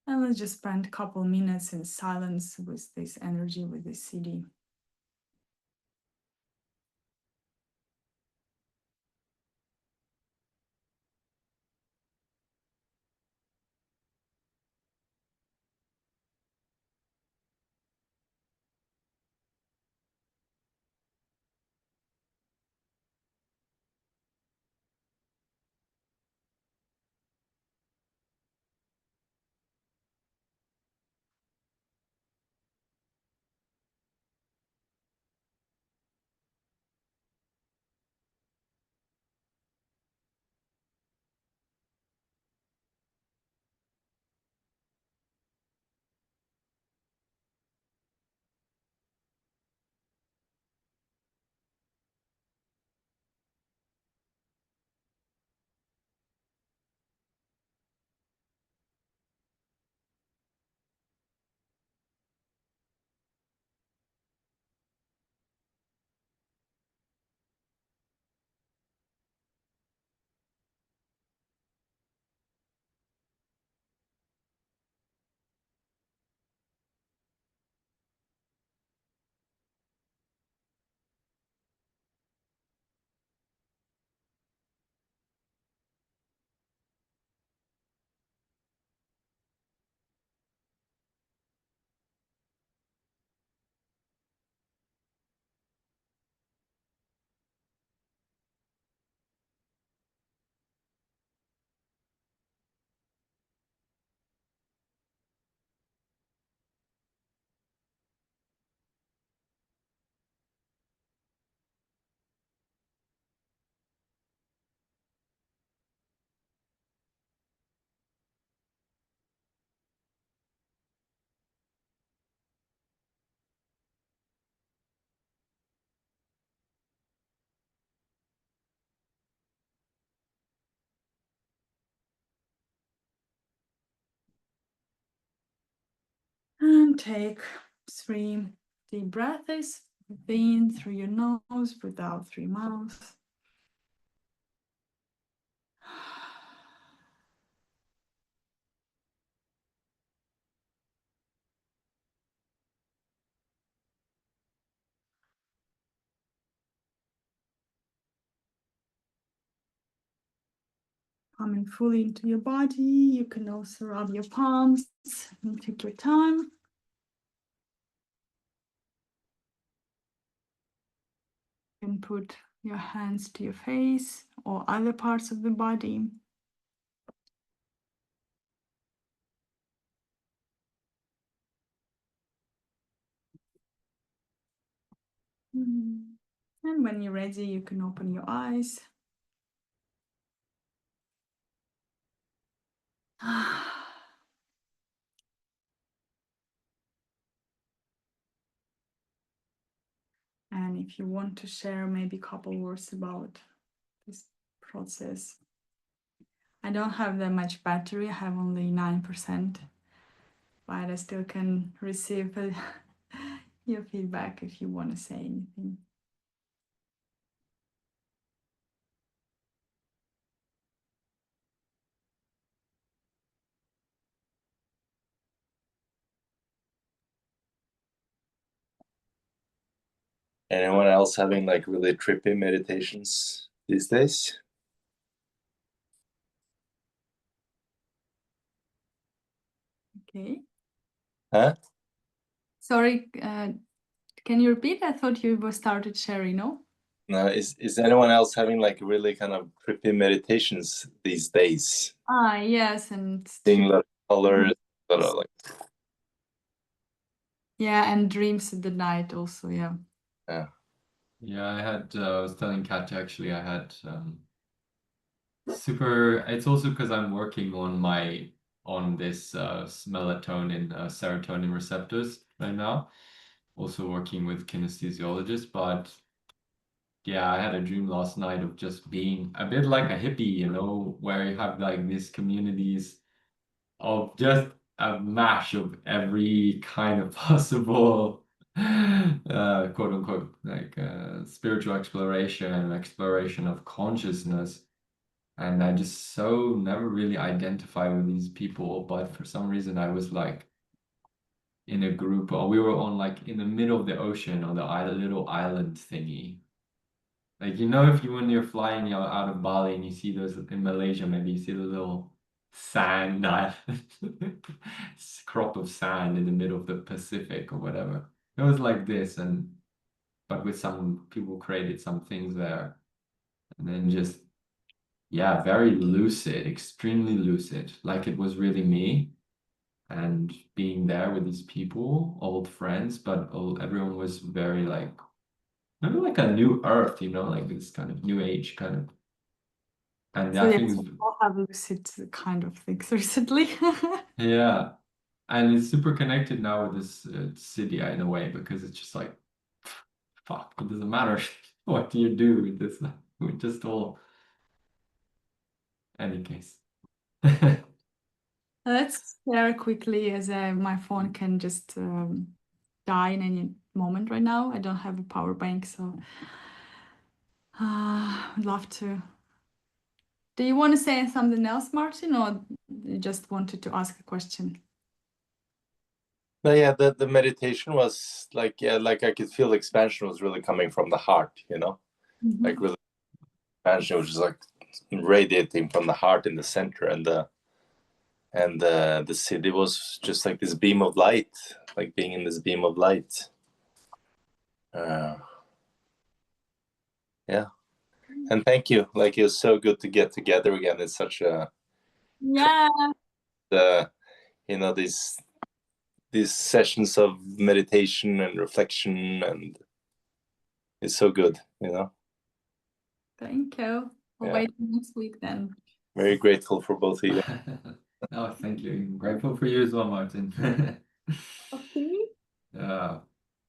And let's just spend a couple minutes in silence with this energy, with this CD. And take 3 deep breaths. Breathe in through your nose, breathe out through your mouth. coming fully into your body. You can also rub your palms and take your time. You can put your hands to your face or other parts of the body. And when you're ready, you can open your eyes. And if you want to share maybe a couple words about this process. I don't have that much battery, I have only 9%, but I still can receive your feedback if you want to say anything. Anyone else having like really trippy meditations these days? Okay. Huh? Sorry, can you repeat? I thought you were started sharing, no? No, is anyone else having like really kind of trippy meditations these days? Yes, and Seeing a lot of colors, a lot of like yeah, and dreams at the night also, yeah. Yeah, I was telling Katja actually, I had it's also because I'm working on this melatonin, serotonin receptors right now, also working with kinesthesiologists, but yeah, I had a dream last night of just being a bit like a hippie, you know, where you have like these communities of just a mash of every kind of possible quote unquote like spiritual exploration of consciousness. And I just so never really identify with these people, but for some reason I was like in a group, or we were on like in the middle of the ocean on the little island thingy. Like, you know, if you when you're flying out of Bali and you see those in Malaysia, maybe you see the little sand crop of sand in the middle of the Pacific or whatever. It was like this, and but with some people created some things there, and then just yeah, very lucid, extremely lucid, like it was really me, and being there with these people, old friends, but everyone was very like maybe like a new earth, you know, like this kind of new age kind of. And So I yes, think we all have lucid kind of things recently. yeah, and it's super connected now with this city in a way, because it's just like, fuck, it doesn't matter what do you do with this. We just all, any case. Let's share quickly as my phone can just die in any moment right now. I don't have a power bank, so I'd love to. Do you want to say something else, Martin, or you just wanted to ask a question? no, yeah, the meditation was like, yeah, like I could feel the expansion was really coming from the heart, you know, like really expansion was just like radiating from the heart in the center, and the city was just like this beam of light, like being in this beam of light. Yeah, and thank you. Like, it was so good to get together again. It's such a Yeah. you know, these sessions of meditation and reflection, and it's so good, you know. Thank you. We'll Yeah. wait next week then. Very grateful for both of you. Oh, thank you. I'm grateful for you as well, Martin. Okay. Yeah.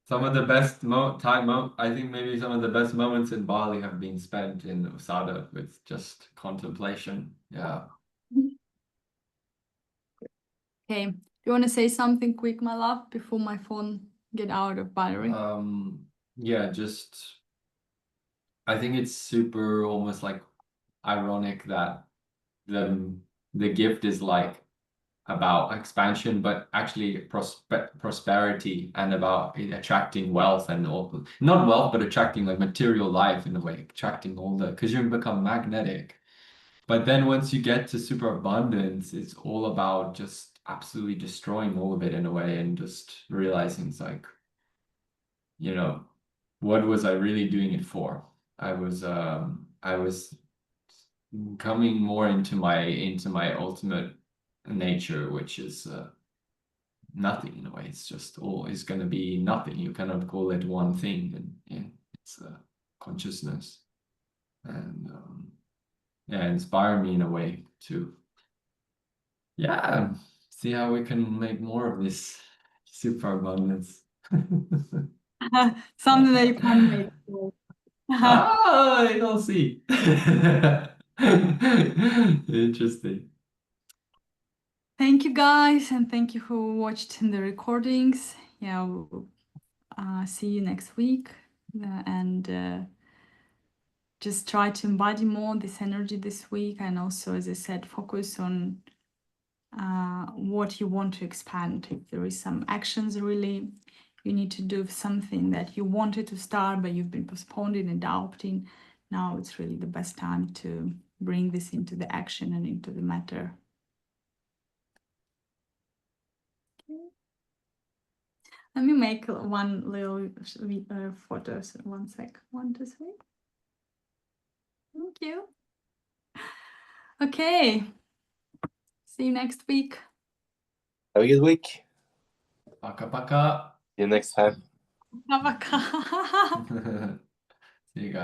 Some of the best I think maybe some of the best moments in Bali have been spent in Usada with just contemplation. Yeah. Okay. Do you want to say something quick, my love, before my phone get out of battery? Yeah, just I think it's super almost like ironic that the gift is like about expansion, but actually prosperity, and about attracting wealth, and all, not wealth, but attracting like material life in a way, attracting all the, because you become magnetic. But then once you get to superabundance, it's all about just absolutely destroying all of it in a way and just realizing it's like, you know, what was I really doing it for? I was coming more into my ultimate nature, which is nothing in a way. It's just always going to be nothing. You cannot call it one thing, and yeah, it's consciousness, and yeah, inspire me in a way to see how we can make more of this superabundance. Something that you can make. I don't see. Interesting. Thank you guys, and thank you who watched the recordings. Yeah, we'll see you next week, and just try to embody more this energy this week, and also, as I said, focus on what you want to expand. If there is some actions really you need to do, something that you wanted to start but you've been postponing and doubting, now it's really the best time to bring this into the action and into the matter. Let me make one little photo. So 1 sec. 1, 2, 3. Thank you. Okay. See you next week. Have a good week. Paka paka. See you next time. Bye-bye. See you guys.